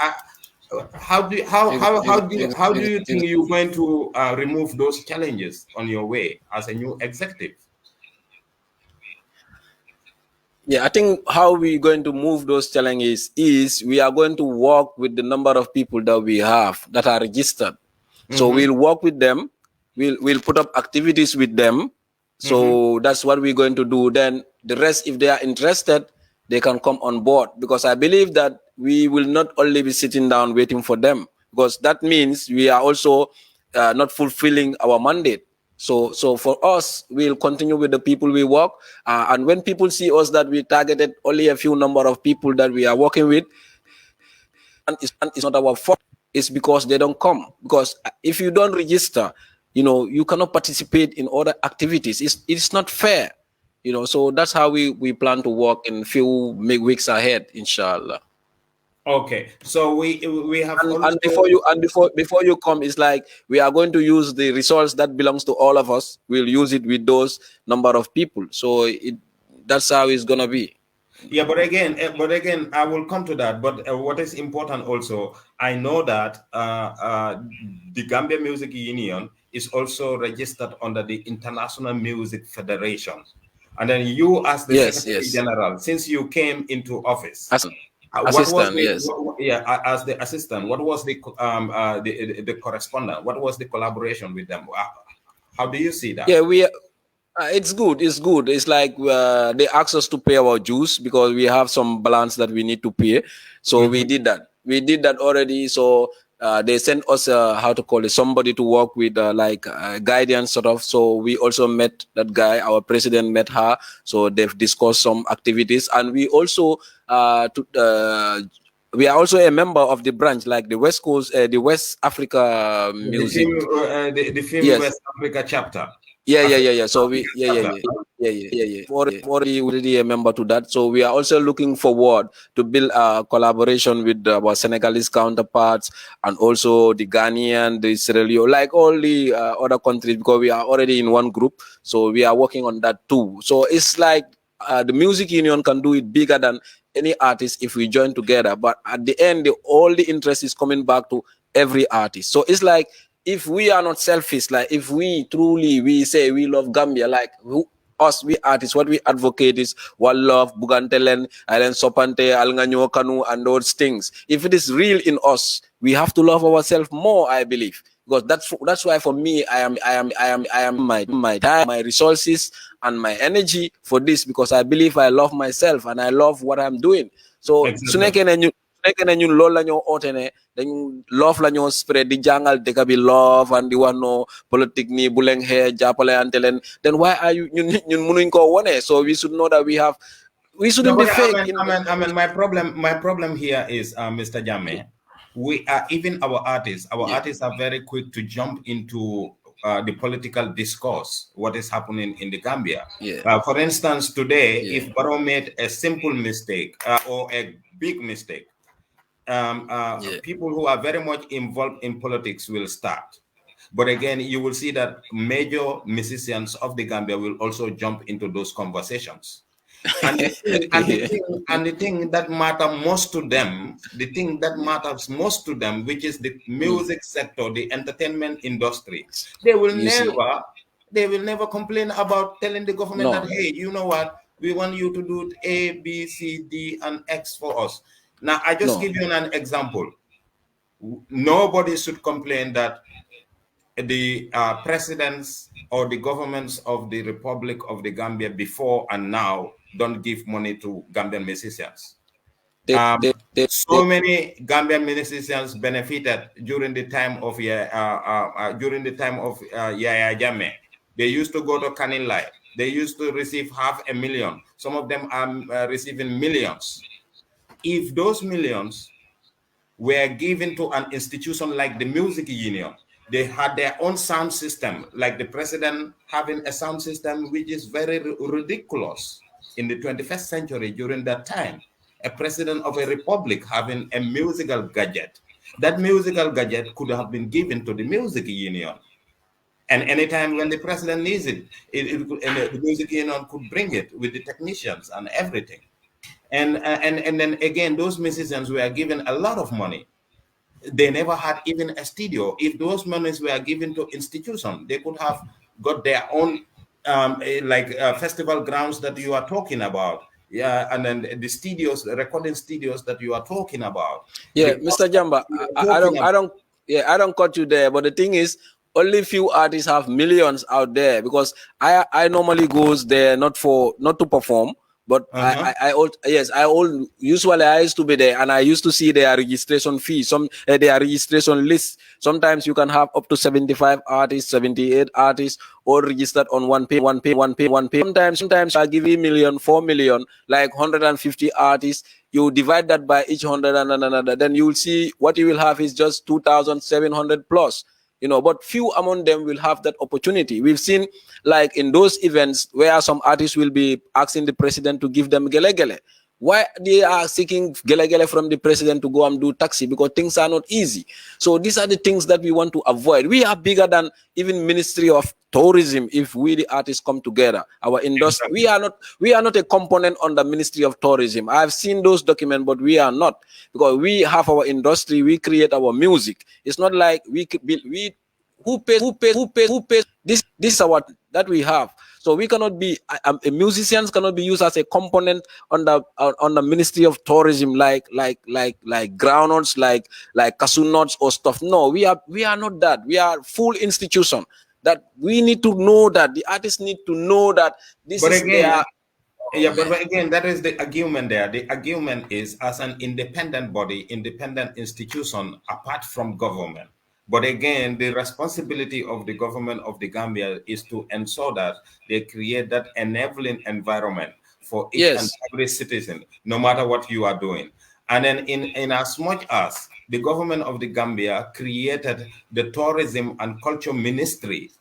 How do you think you're going to remove those challenges on your way as a new executive? Yeah, I think how we're going to move those challenges is we are going to work with the number of people that we have that are registered. So we'll work with them. We'll put up activities with them. So that's what we're going to do. Then the rest, if they are interested, they can come on board, because I believe that we will not only be sitting down waiting for them, because that means we are also not fulfilling our mandate. So for us, we'll continue with the people we work. And when people see us that we targeted only a few number of people that we are working with, and it's not our fault, it's because they don't come. Because if you don't register, you cannot participate in other activities. It's not fair, so that's how we plan to work in few weeks ahead, inshallah. Okay, so we have and before you come, it's like we are going to use the resource that belongs to all of us. We'll use it with those number of people. So that's how it's gonna be. Yeah, but again, I will come to that. But what is important also, I know that the Gambia Music Union is also registered under the International Music Federation, and then you, as the Secretary General, since you came into office. Assistant, as the assistant, what was the correspondent? What was the collaboration with them? How do you see that? Yeah, it's good. It's like they asked us to pay our dues because we have some balance that we need to pay. So we did that. We did that already. So they sent us somebody to work with guidance sort of. So we also met that guy. Our president met her. So they've discussed some activities, and we also we are also a member of the branch, like the West Coast, the West Africa Music, the film West Africa chapter. Yeah. So we already a member to that. So we are also looking forward to build a collaboration with our Senegalese counterparts, and also the Ghanaian, the Sierra Leone, like all the other countries, because we are already in one group. So we are working on that too. So it's like the music union can do it bigger than any artist if we join together. But at the end, all the interest is coming back to every artist. So it's like, if we are not selfish, like if we say we love Gambia, like we artists, what we advocate is one love, Bugantelen, Island Sopante, Alnganyo Kanu, and those things. If it is real in us, we have to love ourselves more, I believe. Because that's why for me, I am my time, my resources, and my energy for this, because I believe I love myself and I love what I'm doing. So ñun loolu la ñoo oote ne dañ love la ñoo spread di jàngal dëkk bi love and di wax no politique ni bu leen xee jàppale ante leen, then why are you ñun mënuñ ko wone? So we should know that we shouldn't be fake. I mean, my problem here is Mr. Jammeh, we are, even our artists are very quick to jump into the political discourse, what is happening in the Gambia. For instance, today, if Barrow made a simple mistake or a big mistake, people who are very much involved in politics will start. But again, you will see that major musicians of the Gambia will also jump into those conversations. And the thing that matters most to them, which is the music sector, the entertainment industry, they will never complain about telling the government that, hey, you know what, we want you to do A, B, C, D, and X for us. Now, I just give you an example. Nobody should complain that the presidents or the governments of the Republic of the Gambia before and now don't give money to Gambian musicians. So many Gambian musicians benefited during the time of Yaya Jammeh. They used to go to Kanilai. They used to receive $500,000. Some of them are receiving millions. If those millions were given to an institution like the music union, they had their own sound system, like the president having a sound system which is very ridiculous in the 21st century during that time. A president of a republic having a musical gadget. That musical gadget could have been given to the music union. And anytime when the president needs it, the music union could bring it with the technicians and everything. And then again, those musicians were given a lot of money. They never had even a studio. If those monies were given to institutions, they could have got their own festival grounds that you are talking about. Yeah, and then the studios, the recording studios that you are talking about. Yeah, Mr. Jamba, I don't cut you there, but the thing is, only few artists have millions out there, because I normally goes there not to perform, but usually I used to be there, and I used to see their registration fee, their registration list. Sometimes you can have up to 75 artists, 78 artists, all registered on one pay. Sometimes I give you $1 million, 4 million, like 150 artists. You divide that by each 100 and another, then you will see what you will have is just 2,700 plus. But few among them will have that opportunity. We've seen, like in those events where some artists will be asking the president to give them gele. Why they are seeking gele from the president to go and do taxi? Because things are not easy. So these are the things that we want to avoid. We are bigger than even Ministry of Tourism. If we the artists come together, our industry, we are not a component on the Ministry of Tourism. I've seen those documents, but we are not, because we have our industry. We create our music. It's not like who pays. This is our that we have. So we cannot be musicians cannot be used as a component on the Ministry of Tourism, like groundnuts, like cashew nuts or stuff. No, we are not that. We are full institution. That we need to know that the artists need to know that this but is again, their. But again, that is the argument there. The argument is, as an independent body, independent institution, apart from government. But again, the responsibility of the government of the Gambia is to ensure that they create that enabling environment for each and every citizen, no matter what you are doing. And then in as much as the government of the Gambia created the Tourism and Culture Ministry,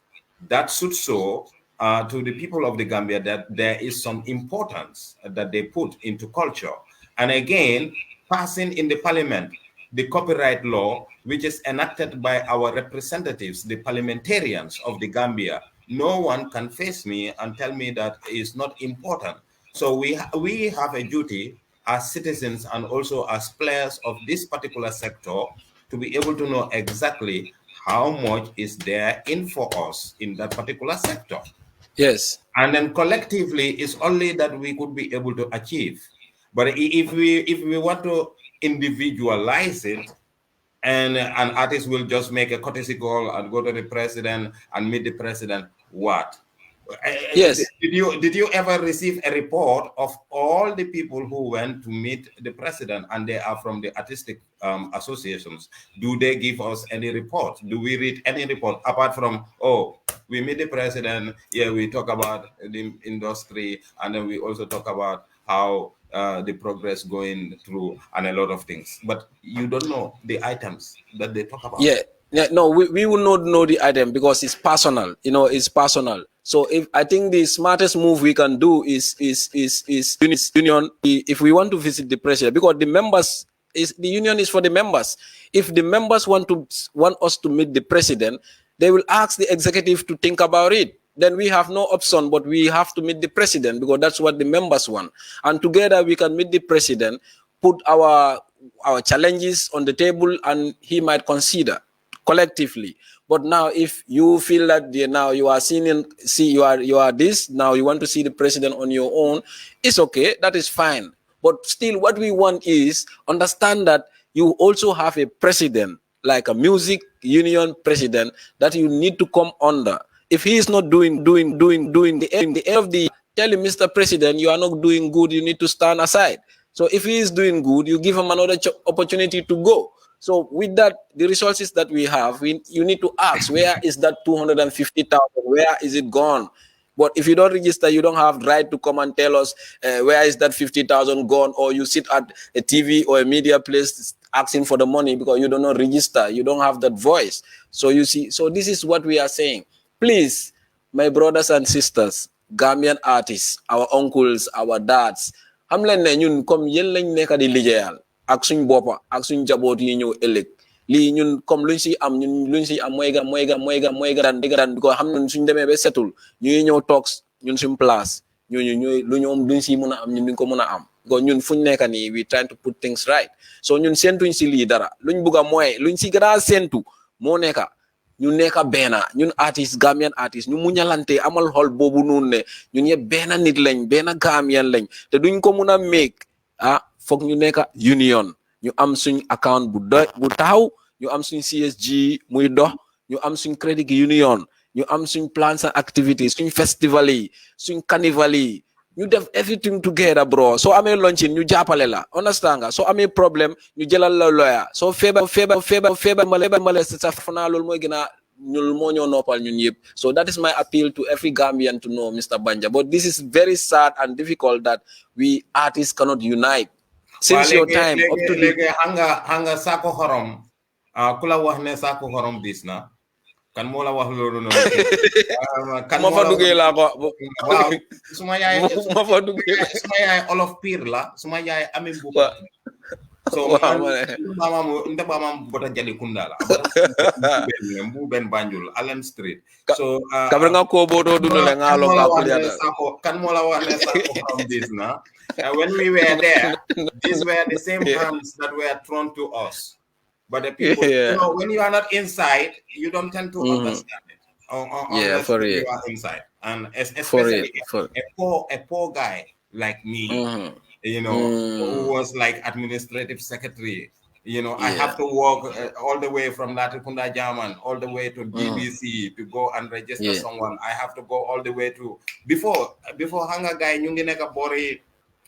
that should show to the people of the Gambia that there is some importance that they put into culture. And again, passing in the parliament the copyright law, which is enacted by our representatives, the parliamentarians of the Gambia. No one can face me and tell me that is not important. So we have a duty as citizens and also as players of this particular sector to be able to know exactly how much is there in for us in that particular sector. Yes. And then collectively, it's only that we could be able to achieve. But if we want to individualize it, and an artist will just make a courtesy call and go to the president and meet the president, what? Yes. Did you ever receive a report of all the people who went to meet the president and they are from the artistic associations? Do they give us any report? Do we read any report apart from, oh, we meet the president, yeah, we talk about the industry, and then we also talk about how the progress going through and a lot of things, but you don't know the items that they talk about. No, we will not know the item because it's personal. It's personal. So I think the smartest move we can do is union. If we want to visit the president, because the union is for the members. If the members want us to meet the president, They will ask the executive to think about it. Then we have no option, but we have to meet the president because that's what the members want. And together we can meet the president, put our challenges on the table, and he might consider collectively. But now, if you feel that now you are you are this, now you want to see the president on your own, it's okay. That is fine. But still, what we want is understand that you also have a president, like a music union president, that you need to come under. If he is not doing the end of the, tell him, Mr. President, you are not doing good. You need to stand aside. So if he is doing good, you give him another opportunity to go. So with that, the resources that we have, you need to ask, where is that 250,000? Where is it gone? But if you don't register, you don't have right to come and tell us where is that 50,000 gone, or you sit at a TV or a media place asking for the money because you don't know register. You don't have that voice. So you see, so this is what we are saying. Please, my brothers and sisters, Gambian artists, our uncles, our dads, xam leen ne ñun comme yéen lañ nekk di liggéeyal ak suñ boppa ak suñ jaboot yi ñëw ëllëg lii ñun comme luñ si am mooy gan because xam nañ suñ demee ba setul ñu ngi ñëw toog ñun suñ place ñooñu lu ñoom luñ si mën a am ñun duñ ko mën a am because ñun fuñ nekk nii we trying to put things right. So ñun séentuñ si lii dara luñ bugg a mooy luñ si gën a séentu moo nekk ñu nekk benn ñun artiste Gambian artiste ñu muñalante amal xol boobu noonu ne ñun yëpp benn nit lañ benn Gambian lañ te duñ ko mun a make foog ñu nekk union ñu am suñ account bu taxaw ñu am suñ CSG muy dox ñu am suñ credit union ñu am suñ plans and activities suñ festival yi suñ carnival yi ñu def everything together bro soo amee launching ñu jàppale la understand nga soo amee problème ñu jëlal la lawyer soo feebar male sa fanaa loolu mooy gën a ñun moo ñoo noppal ñun yëpp. So that is my appeal to every Gambian to know Mr. Banja. But this is very sad and difficult that we artists cannot unite. Since your time up to the hanga sako xorom kula wax ne sako xorom bis na kan moo la wax loolu noonu kan ma fa duggee laa ko waaw suma yaay olof pire la suma yaay amin bu so mama bota jali kunda la mbu ben Banjul Allen Street so kabre nga ko bodo dunu le nga lo ka kan moo la wax ne sako xorom bis na when we were there these were the same hands that were thrown to us. But the people, you know, when you are not inside, you don't tend to understand it. For real. You are inside, and especially a poor guy like me, you know, who was like administrative secretary. You know, I have to walk all the way from Latrikunda German, all the way to DBC to go and register someone. I have to go all the way to before Hanga guy Nyungineka Bori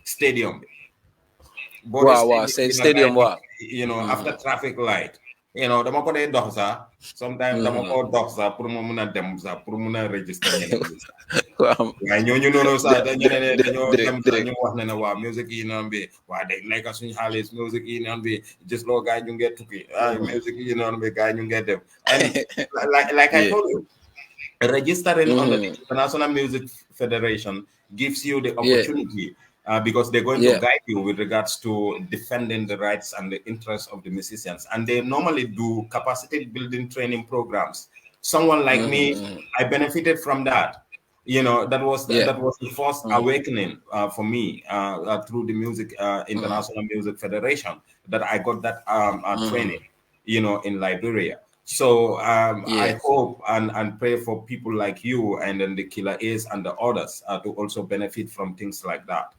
Stadium. Stadium. You know, after traffic light, you know, dama ko dey dox sa sometimes dama ko dox sa pour mo mëna dem sa pour mëna register waaw ñooñu noonu sa dañu dem ñu wax ne wa music yi non bi wa day nekk suñu xaalis music yi non bi just lo gaay ñu ngi tukki music yi non bi gaay ñu ngi dem and like I told you, registering on the International Music Federation gives you the opportunity because they're going to guide you with regards to defending the rights and the interests of the musicians. And they normally do capacity building training programs. Someone like me, I benefited from that. You know, that was the first awakening for me through the International Music Federation, that I got that training, you know, in Liberia. So I hope and pray for people like you and then the Killer Ace and the others to also benefit from things like that.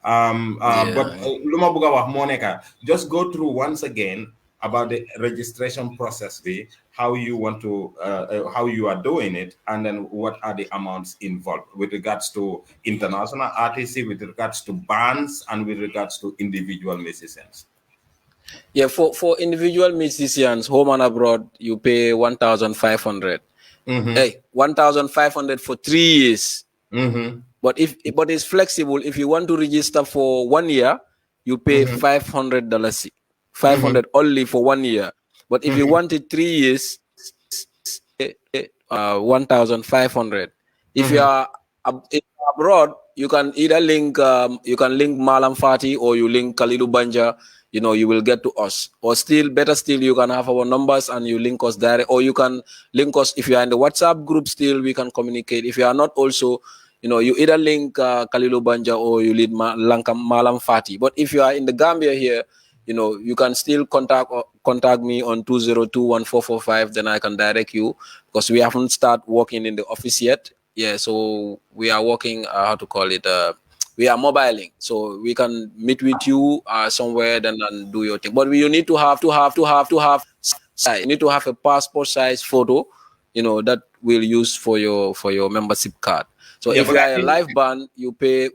But Luma Buga wax Monica, just go through once again about the registration process, how you want to how you are doing it, and then what are the amounts involved with regards to international artists, with regards to bands, and with regards to individual musicians. Yeah, for individual musicians, home and abroad, you pay 1,500. Hey, 1,500 for 3 years. But it's flexible. If you want to register for 1 year, you pay $500. 500 only for 1 year. But if you wanted 3 years, 1,500. If you are abroad, you can either link Malam Fati, or you link Kalilu Banja. You will get to us. Or still, better still, you can have our numbers and you link us direct, or you can link us if you are in the WhatsApp group. Still, we can communicate. If you are not, also, you either link Kalilu Banja or you lead Malam Fati. But if you are in the Gambia here, you can still contact me on 2021445. Then I can direct you, because we haven't started working in the office yet. Yeah, so we are working. How to call it? We are mobiling, so we can meet with you somewhere then and do your thing. But you need to have size. You need to have a passport size photo, that we'll use for your membership card. So if you are a live band, you pay.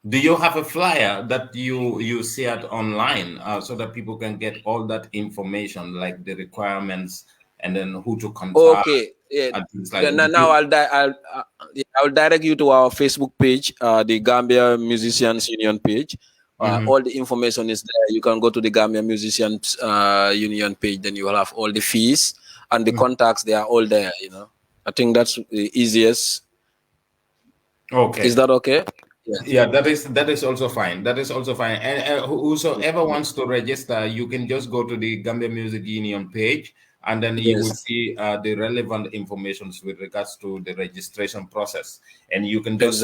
Do you have a flyer that you share online so that people can get all that information, like the requirements and then who to contact? Okay, yeah. And things like Now I'll direct you to our Facebook page, the Gambia Musicians Union page. All the information is there. You can go to the Gambia Musicians Union page. Then you will have all the fees and the contacts. They are all there. I think that's the easiest. Okay. Is that okay? Yeah, that is also fine. That is also fine. And whosoever wants to register, you can just go to the Gambia Music Union page, and then you will see the relevant information with regards to the registration process. And you can just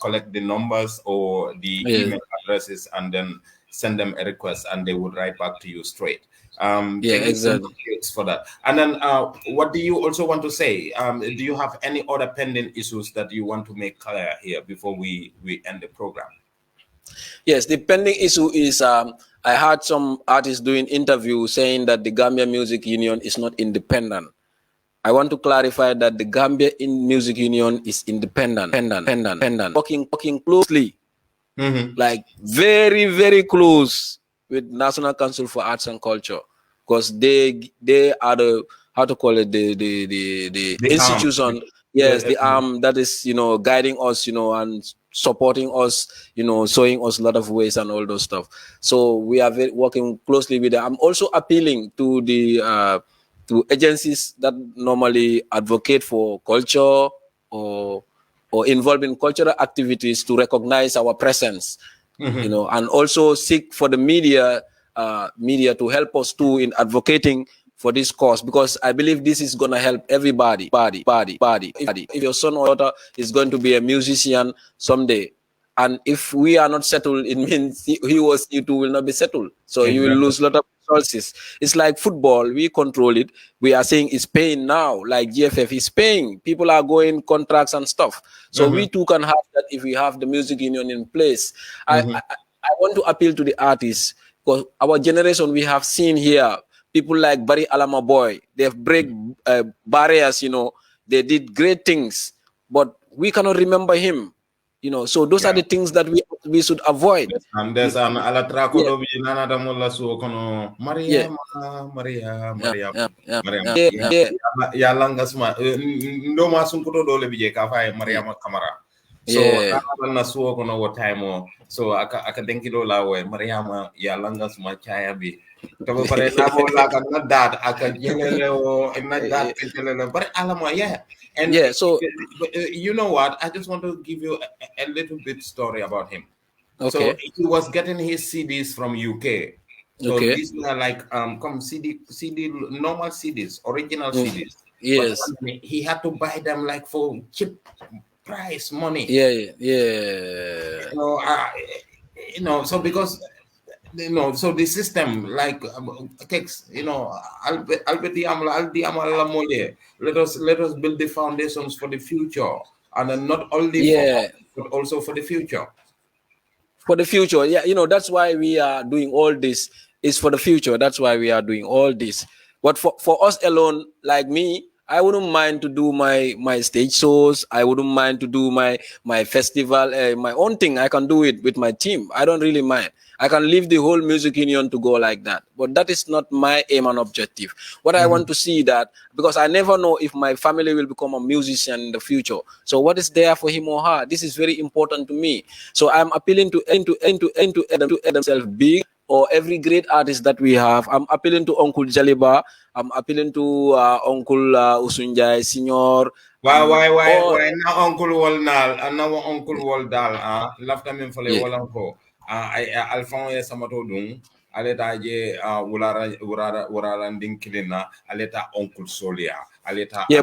collect the numbers or the email addresses and then send them a request, and they would write back to you straight. Exactly. For that. And then what do you also want to say? Do you have any other pending issues that you want to make clear here before we end the program? Yes, the pending issue is I heard some artists doing interviews saying that the Gambia Music Union is not independent. I want to clarify that the Gambia Music Union is independent, working closely, like very, very close with National Council for Arts and Culture, because they are the, how to call it, the institution, the arm that is guiding us, and supporting us, showing us a lot of ways and all those stuff. So we are working closely with them. I'm also appealing to the to agencies that normally advocate for culture or involved in cultural activities to recognize our presence. And also seek for the media to help us too in advocating for this cause, because I believe this is going to help everybody. If your son or daughter is going to be a musician someday, and if we are not settled, it means he or she too will not be settled. So you will lose a lot of resources. It's like football. We control it. We are saying it's paying now, like GFF is paying. People are going contracts and stuff. So we too can have that if we have the music union in place. I want to appeal to the artists, because our generation, we have seen here people like Barry Alama Boy. They've break barriers, they did great things, but we cannot remember him. So those are the things that we should avoid. And there's an alatrako do bi nana da mulla so kono Maria. Ya langa sma ndo ma sun ko do le bi ka fa Maria Kamara. So na so kono wo time so aka denki do la we Maria ya langa sma chaya bi to pare na bo la kan na dat aka jelele o na dat jelele but alama And so you know what? I just want to give you a little bit story about him. Okay. So he was getting his CDs from UK. So these were like CD normal CDs, original CDs. Yes. But he had to buy them like for cheap price money. So because so the system like takes, Albert let us build the foundations for the future, and then not only for us, but also for the future. For the future, that's why we are doing all this. Is for the future. That's why we are doing all this. But for us alone, like me, I wouldn't mind to do my stage shows. I wouldn't mind to do my festival, my own thing. I can do it with my team. I don't really mind. I can leave the whole music union to go like that. But that is not my aim and objective. What I want to see that, because I never know if my family will become a musician in the future. So what is there for him or her? This is very important to me. So I'm appealing to themselves big, or every great artist that we have. I'm appealing to Uncle Jaliba. I'm appealing to Uncle Usunjai Senior. why na uncle wall nal na uncle wall dal lafta min fole yeah. wala ko ay alfan ya samato dum aleta je wurara ndin kilina aleta uncle solia aleta Yeah,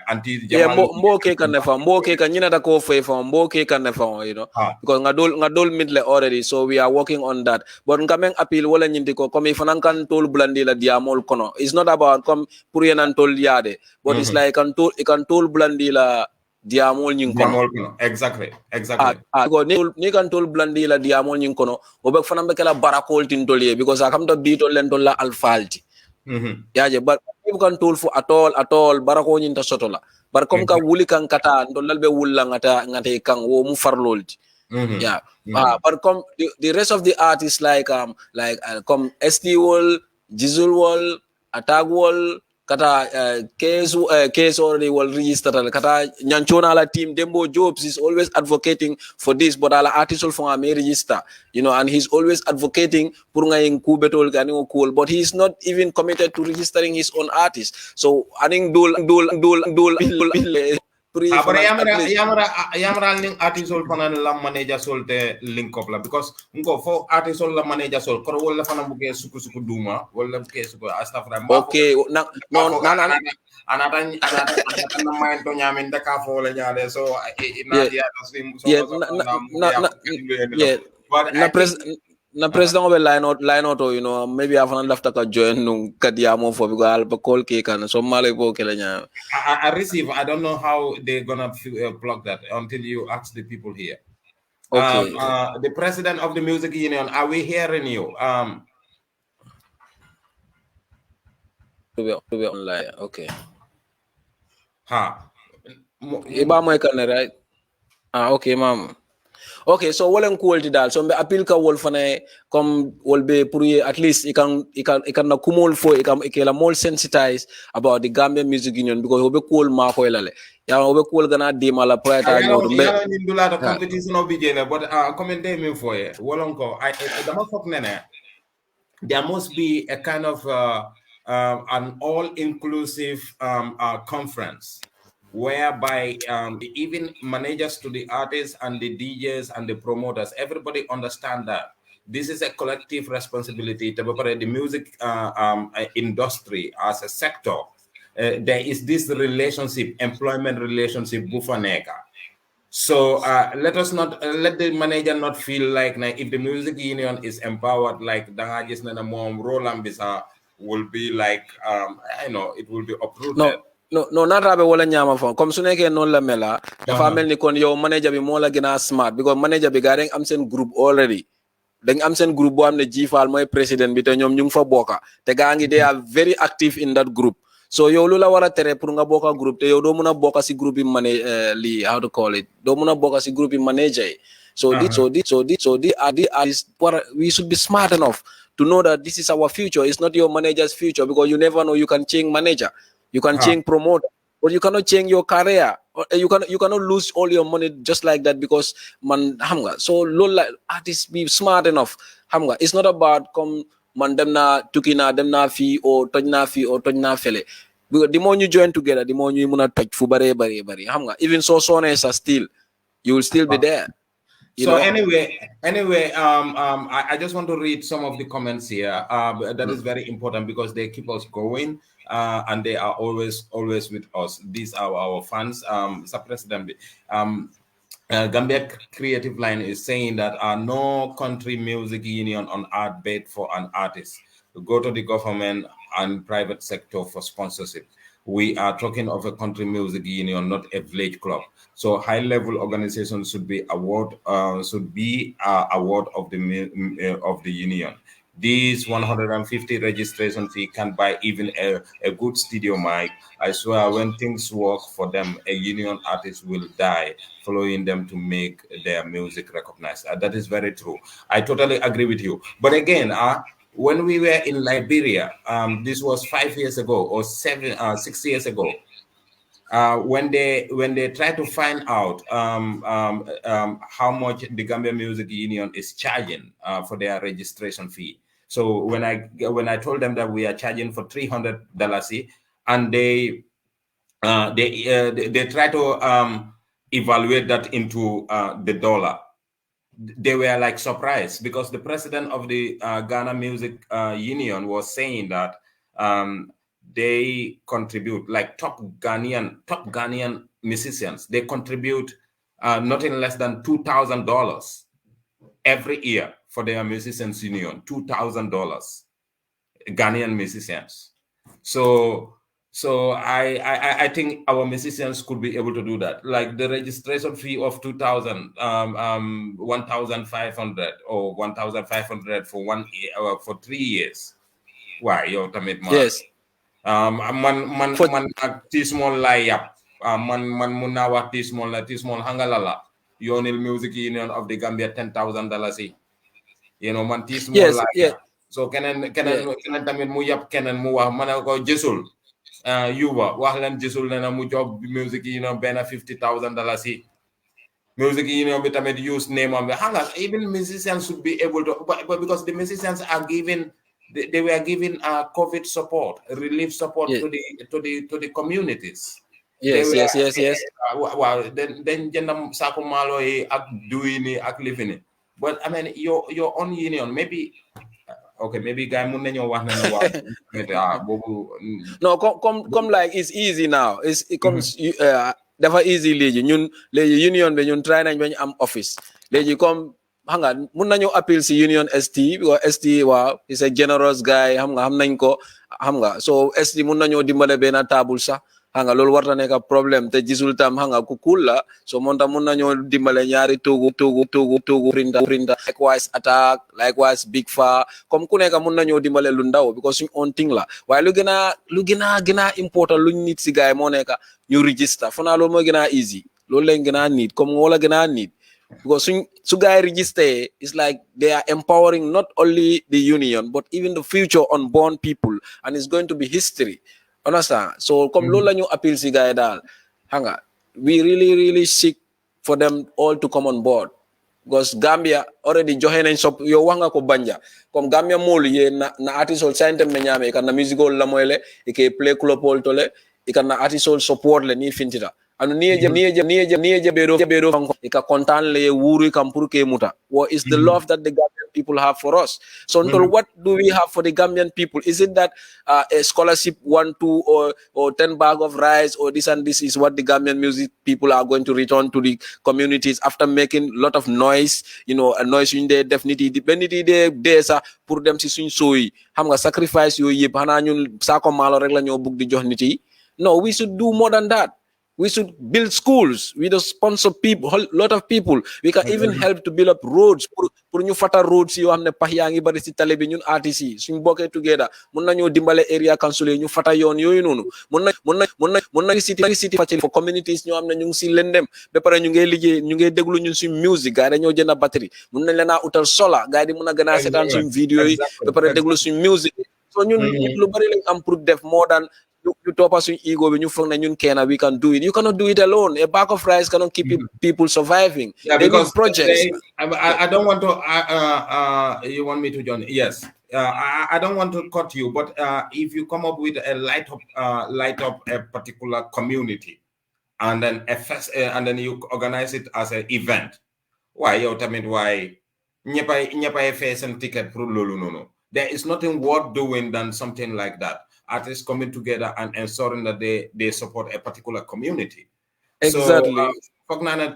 anti yeah, jamal mbo ke kan nefa mbo ke kan nyina da ko fe fa mbo ke kan nefa you know, because ngadol midle already, so we are working on that. But ngamen appeal wala nyindi ko comme fanan kan tol blandi la diamol kono, it's not about comme pour yenan tol yade, but it's like kan tol blandi la diamol nyin kono. Exactly. Ni kan tol blandi la diamol nyin kono o be fanan be kala barakol tin tol ye, because akam to beatol len tol la alfalti. Yaje, but people can tool for at all barako nyinta sotola, but comme ka wuli kan kata ndolal be wulla ngate kan wo mu farlolti. Yeah. But come the rest of the artists like come ST Wall, Jizzle Wall, Atag Wall, kata case already will register kata nyanchona la team Dembo Jobs is always advocating for this, but ala artist will may register, you know, and he's always advocating pour ngayin kubetol gani cool, but he's not even committed to registering his own artists. So aning dul yamra ning artisol fanan la manager solte link up la, because ngo fo artisol la manager sol ko wala fanan buke suku duma wala buke suku astafra okay anata na main to nyamin da ka fo la nyale so na president of line out, you know, maybe I've not left a join no kadiamo for because I'll call cake and so male bo kelanya. I receive. I don't know how they're gonna block that until you ask the people here. Okay. The president of the music union, are we hearing you? To be online. Okay. Iba mo right? Okay, ma'am. Okay, so wala quality dal. So appeal ka wol fane comme wol be pour at least it can na kumol fo ikela more sensitized about the Gambian Music Union, because obe cool ma ko elale. Ya obe cool gana di mala poeta no be. Ya ni ndula the competition obi jele, but comment me for ye. Wolonko the most of nene. There must be a kind of an all-inclusive conference, whereby even managers to the artists and the DJs and the promoters, everybody understand that this is a collective responsibility to the music industry as a sector. There is this relationship, employment relationship, bufaneka. So let us not let the manager not feel like if the music union is empowered, like Dangajis Nanamom, Roland Bisa will be like I know it will be uprooted. No, not rabe wala nyama fo comme su nekké non la mela dafa melni kon yow manager bi mo la gëna smart, because manager bi garing am sen group already, dañ am sen group bo amne Jifal moy president bi te ñom ñu fa boka te gaangi they are very active in that group. So yow lu la wara tere pour nga boka group te yow do mëna boka ci groupe bi li how to call it, do mëna boka ci groupe bi manager. So we should be smart enough to know that this is our future. It's not your manager's future, because you never know, you can change manager. You can change promoter, but you cannot change your career. You cannot lose all your money just like that, because man hamga. So like artists be smart enough. Hamga. It's not about come man dem na tukina dem na fee or toj na fele. Because the more you join together, the more you muna touch fu bare. Hamga. Even so songs are still, you will still be there. So anyway, I just want to read some of the comments here. That is very important because they keep us going. And they are always with us. These are our fans. Mr. President, Gambia Creative Line is saying that no country music union on earth bid for an artist. Go to the government and private sector for sponsorship. We are talking of a country music union, not a village club. So high-level organizations should be award of the union. These 150 registration fee can buy even a good studio mic. I swear, when things work for them, a union artist will die following them to make their music recognized. That is very true. I totally agree with you. But again, when we were in Liberia, this was 5 years ago or 6 years ago, when they try to find out how much the Gambia Music Union is charging for their registration fee. So when I told them that we are charging for $300, and they they try to evaluate that into the dollar. They were like surprised because the president of the Ghana Music Union was saying that they contribute, like top Ghanaian musicians, they contribute nothing less than $2,000 every year for their musicians union. $2,000 Ghanaian musicians. So I think our musicians could be able to do that. Like the registration fee of 2,000, 1,500 or 1,500 for 1 year for 3 years. Why you tamit man? Yes. Man tismol layap. Man munawa tismol hangalala. Yonil Music Union of the Gambia $10,000. You know, man tismol layap. Yes. So kenen tamit mu yap kenen mu wax manako jesul. Yuba wax len gisul nena mu job music ben $50,000 music bi tamit use name am even musicians should be able to, but because the musicians are given, they were given COVID support, relief support to the communities. Yes. Wow, then jendam sako malo ak duini ak living. But I mean your own union, maybe okay, maybe guy mun nañu wax na no, come like it's easy now. It comes dafa easy léegi ñun léegi union bi ñun try nañ bañ am office léegi comme xam nga mun nañu appeal si union ST because ST waaw is a generous guy xam nga xam nañ ko xam nga so ST mun nañoo dimbale benn table sax xam nga loolu warta nekk problème te gisul tam xam nga ku cool la so moom tam mun nañoo dimbale ñaari toogu printer likewise attack likewise big fa comme ku nekk mun nañoo dimbale lu ndaw because suñ own thing la waaye lu gën a important luñ nit si gars yi moo nekk ñu register fu naa loolu moo gën a easy loolu lañ gën a need comme wala gën a need because su gars yi register it's like they are empowering not only the union but even the future unborn people and it's going to be history. Understand? So come lola ñu appeal si guy dal hanga we really seek for them all to come on board because Gambia already joxe nañ sop yow wax nga ko Banja comme Gambia molu ye na artist ol santem me nyame kan na musical la moyle e ke play club ol tole e kan na artist ol support le ni fintita anu nie je bero e ka kontan le wuru kam pour ke muta what is the love that the Gambian people have for us so what do we have for the Gambian people? Is it that a scholarship 1, 2 or 10 bag of rice or this and this is what the Gambian music people are going to return to the communities after making a lot of noise, you know, a noise in there definitely de sa pour dem ci suñ soyi xam nga sacrifice yoy yeb xana ñun sako malo rek la ñoo bugg di jox nit yi. No, we should do more than that. We should build schools. We don't sponsor people, a lot of people. We can even help to build up roads. Pour ñu fata roads yo xamne pax yaangi bari ci télé bi ñun artistes yi suñ bokké together mën nañu dimbalé area council ñu fata yoon yoy nonu mën na city facility for communities ñoo xamne ñu ngi ci lendem ba paré ñu ngay liggéey ñu ngay déglu ñun suñ music gaay dañoo jëna batterie mën nañ leena utal sola gaay di mëna gëna sétan suñ vidéo yi ba paré déglu suñ music so ñun lu bari lañ am pour def more than you top us in ego when you from we can do it. You cannot do it alone. A bag of rice cannot keep people surviving. Yeah, they because need projects. I don't want to you want me to join? Yes. I don't want to cut you, but if you come up with a light up a particular community and then and then you organize it as an event. Why you tell me why nyapa face and ticket pro no. There is nothing worth doing than something like that. Artists coming together and ensuring that they support a particular community. Exactly. So,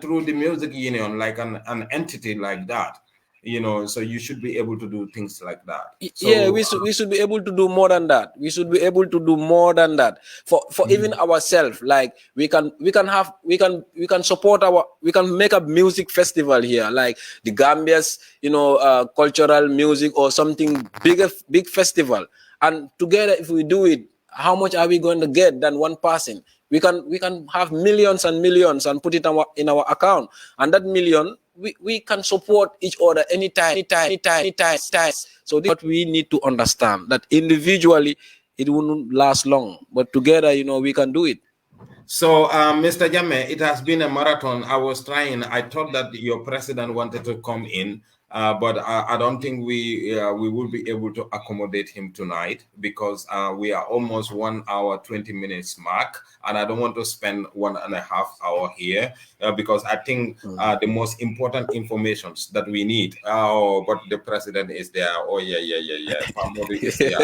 through the music union, like an entity like that, you know, so you should be able to do things like that. So, yeah, we should be able to do more than that. We should be able to do more than that for even ourselves. Like we can support we can make a music festival here, like the Gambia's, you know, cultural music or something big festival. And together, if we do it, how much are we going to get than one person? We can have millions and millions and put it in our account. And that million, we can support each other anytime. So this is what we need to understand, that individually, it wouldn't last long. But together, you know, we can do it. So, Mr. Jammeh, it has been a marathon. I thought that your president wanted to come in. But I don't think we will be able to accommodate him tonight because we are almost 1 hour 20 minutes mark, and I don't want to spend 1.5 hours here because I think the most important informations that we need. Oh, but the president is there. Oh yeah. Pamodi is here.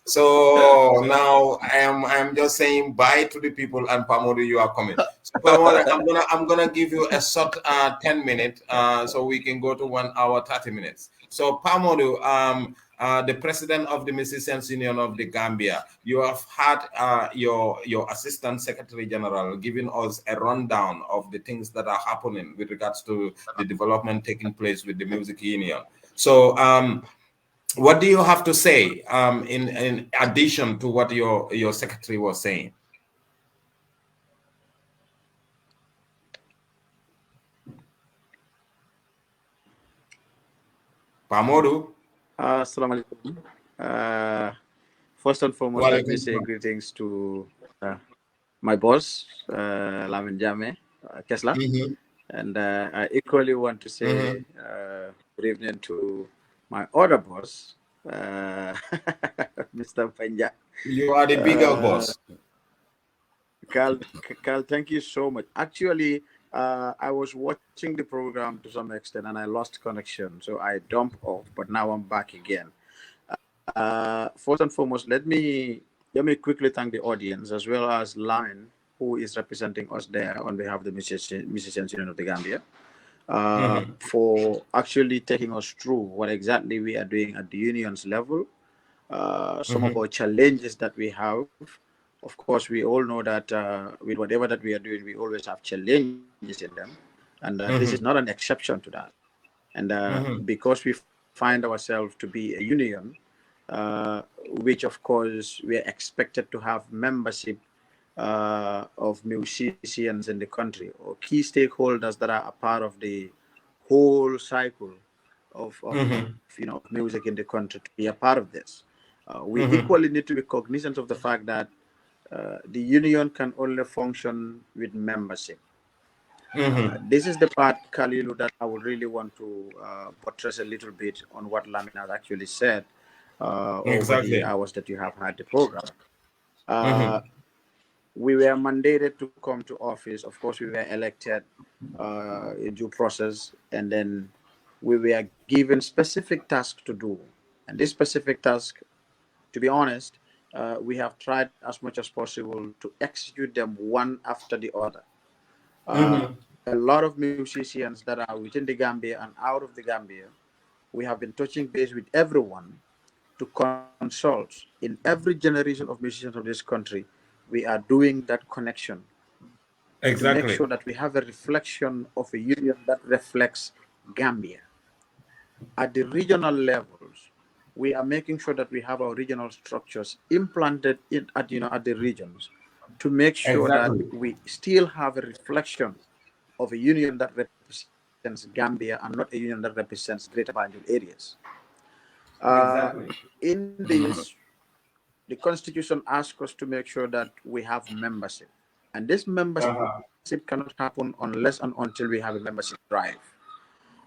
So now I'm just saying bye to the people, and Pamodu, you are coming. So Pamodu, I'm gonna give you a short 10 minute so we can go to 1 hour 30 minutes. So Pamodu, the president of the Musicians Union of the Gambia, you have had your assistant secretary general giving us a rundown of the things that are happening with regards to the development taking place with the music union. So what do you have to say in addition to what your secretary was saying? Pamodu? Assalamu alaikum. First and foremost, let me say greetings to my boss, Lamin Jame, Kesla. And I equally want to say good evening to my other boss, Mr. Banja. You are the bigger boss. Carl, thank you so much. Actually, I was watching the program to some extent and I lost connection. So I dumped off, but now I'm back again. First and foremost, let me quickly thank the audience as well as Lamin, who is representing us there on behalf of the Musicians Union of the Gambia, for actually taking us through what exactly we are doing at the union's level, some of our challenges that we have. Of course, we all know that with whatever that we are doing, we always have challenges in them. And this is not an exception to that. And because we find ourselves to be a union, which of course we are expected to have membership of musicians in the country or key stakeholders that are a part of the whole cycle of music in the country to be a part of this. We equally need to be cognizant of the fact that the union can only function with membership. This is the part, Kalilu, that I would really want to buttress a little bit on what Lamin has actually said over the hours that you have had the program. We were mandated to come to office. Of course, we were elected in due process, and then we were given specific tasks to do. And this specific task, to be honest, we have tried as much as possible to execute them one after the other. A lot of musicians that are within the Gambia and out of the Gambia, we have been touching base with everyone to consult. In every generation of musicians of this country, we are doing that connection to make sure that we have a reflection of a union that reflects Gambia. At the regional levels, we are making sure that we have our regional structures implanted at the regions to make sure that we still have a reflection of a union that represents Gambia and not a union that represents Greater Banjul areas. In this, the Constitution asks us to make sure that we have membership. And this membership cannot happen unless and until we have a membership drive.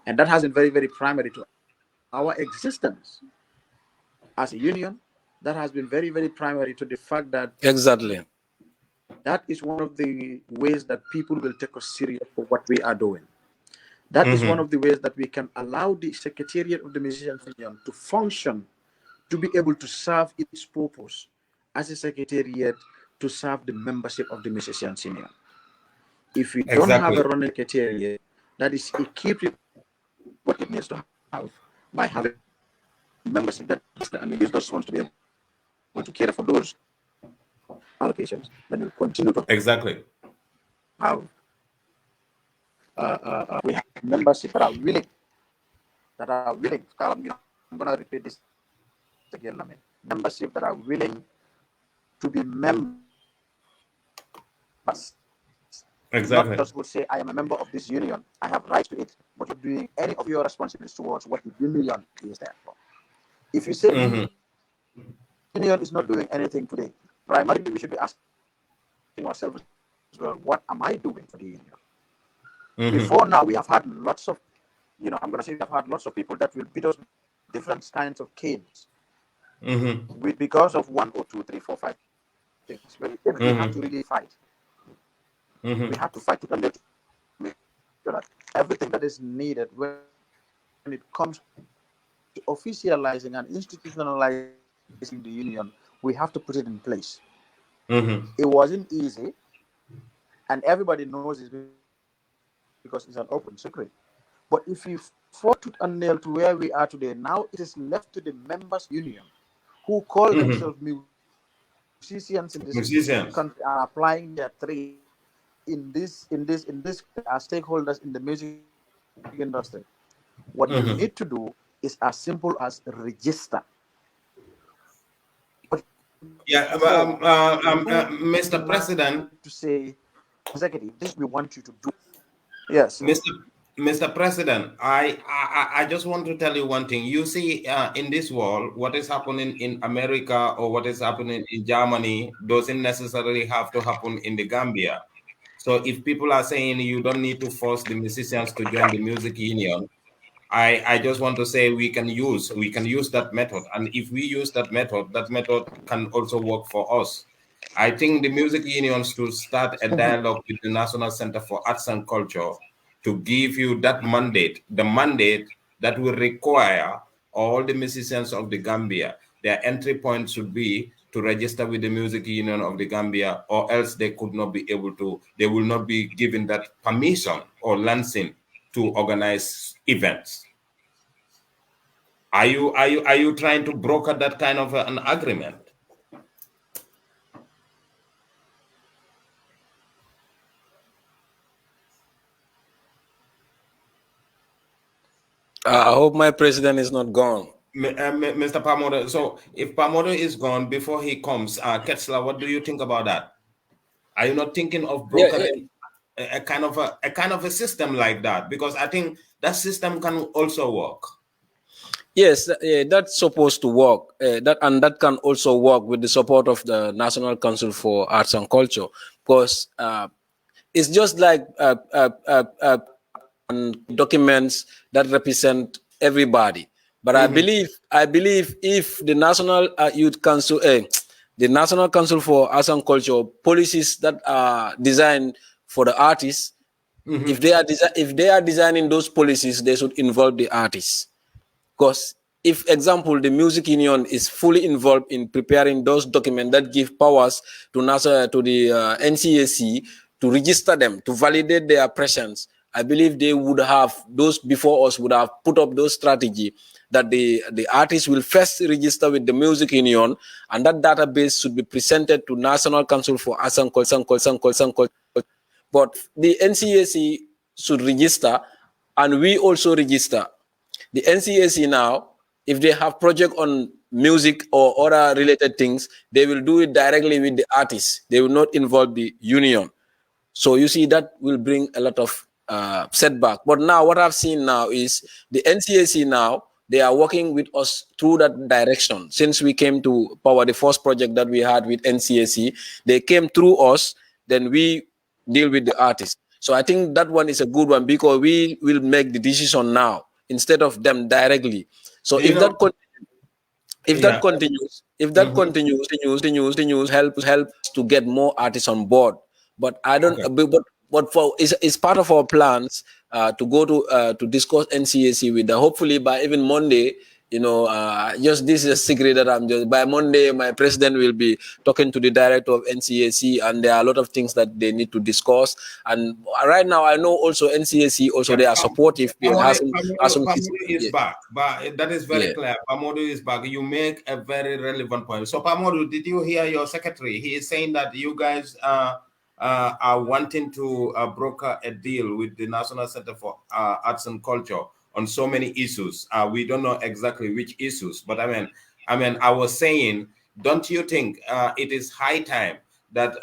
And that has been very, very primary to our existence as a union. That has been very, very primary to the fact that that is one of the ways that people will take us serious for what we are doing. That is one of the ways that we can allow the Secretariat of the Musicians Union to function, to be able to serve its purpose as a secretariat to serve the membership of the Musicians Union. If we don't have a running secretariat that is equipped with what it needs to have by having membership that use those funds to be able to care for those allocations, then we continue to have we have membership that are willing. I'm going to repeat this again. Membership that are willing to be members. Not just would say, I am a member of this union, I have rights to it, but you're doing any of your responsibilities towards what the union is there for. If you say the union is not doing anything today, primarily we should be asking ourselves as well, what am I doing for the union? Before now, we have had lots of I'm going to say we have had lots of people that will beat us with different kinds of canes because of 1 or 2, 3, 4, 5 things. But we have to really fight. We have to fight to make sure that everything that is needed when it comes to officializing and institutionalizing the union, we have to put it in place. It wasn't easy, and everybody knows it because it's an open secret. But if we fought tooth and nail to where we are today, now it is left to the members union who call themselves musicians in this country are applying their trade in this as stakeholders in the music industry. What you need to do is as simple as register. Yeah, Mr. President, to say, executive, this we want you to do. Yes, Mr. President, I just want to tell you one thing. You see, in this world, what is happening in America or what is happening in Germany doesn't necessarily have to happen in the Gambia. So if people are saying you don't need to force the musicians to join the music union, I just want to say we can use that method. And if we use that method can also work for us. I think the music unions should start a dialogue with the National Center for Arts and Culture to give you that mandate, the mandate that will require all the musicians of the Gambia, their entry point should be to register with the Music Union of the Gambia, or else they will not be given that permission or license to organize events. Are you trying to broker that kind of an agreement? I hope my president is not gone. Mr. Pamodo, so if Pamodo is gone before he comes, Ketzler, what do you think about that? Are you not thinking of brokering a kind of a system like that? Because I think that system can also work. Yes, that's supposed to work. That can also work with the support of the National Council for Arts and Culture, because it's just like documents that represent everybody. But I believe if the National Youth Council, the National Council for Arts and Culture policies that are designed for the artists, if they are designing those policies, they should involve the artists. Because if, example, the music union is fully involved in preparing those documents that give powers to the NCAC to register them, to validate their presence, I believe they would have, those before us would have put up those strategy that the artists will first register with the music union, and that database should be presented to National Council for Arts and Culture. But the NCAC should register, and we also register. The NCAC now, if they have project on music or other related things, they will do it directly with the artists. They will not involve the union. So you see, that will bring a lot of setback. But now what I've seen now is the NCAC now, they are working with us through that direction. Since we came to power, the first project that we had with NCAC, they came through us, then we deal with the artists. So I think that one is a good one, because we will make the decision now instead of them directly. So if that continues, help to get more artists on board. But I don't. Okay. But for it's part of our plans to go to discuss NCAC with them. Hopefully by even Monday. Just this is a secret that by Monday, my president will be talking to the director of NCAC, and there are a lot of things that they need to discuss. And right now, I know also NCAC also they are supportive. Pamodo is back, but that is very clear. Pamodo is back. You make a very relevant point. So Pamodo, did you hear your secretary? He is saying that you guys are wanting to broker a deal with the National Center for Arts and Culture on so many issues. We don't know exactly which issues, but I mean, I was saying, don't you think it is high time that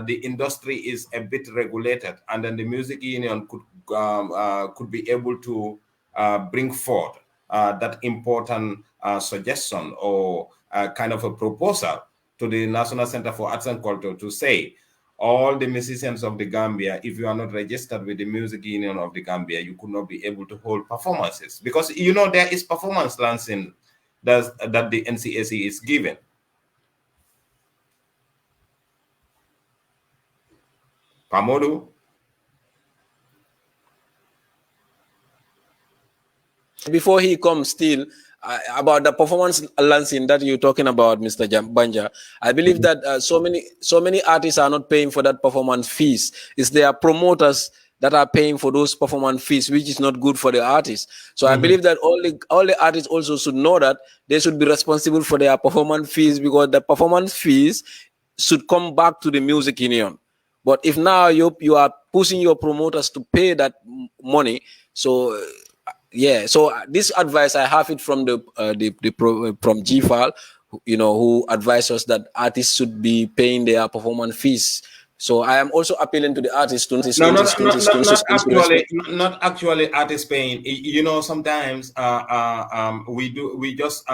the industry is a bit regulated, and then the music union could be able to bring forth that important suggestion or kind of a proposal to the National Center for Arts and Culture to say, all the musicians of the Gambia, if you are not registered with the Music Union of the Gambia, you could not be able to hold performances, because there is performance licensing that the NCAC is given. Pamodu? Before he comes, still about the performance lancing that you're talking about, Mr. Banja, I believe that so many artists are not paying for that performance fees. It's their promoters that are paying for those performance fees, which is not good for the artists. So I believe that all the artists also should know that they should be responsible for their performance fees, because the performance fees should come back to the music union. But if now you are pushing your promoters to pay that money, so yeah, so this advice I have it from from GFAL, who advise us that artists should be paying their performance fees. So I am also appealing to the artists to not actually artists paying. Sometimes we just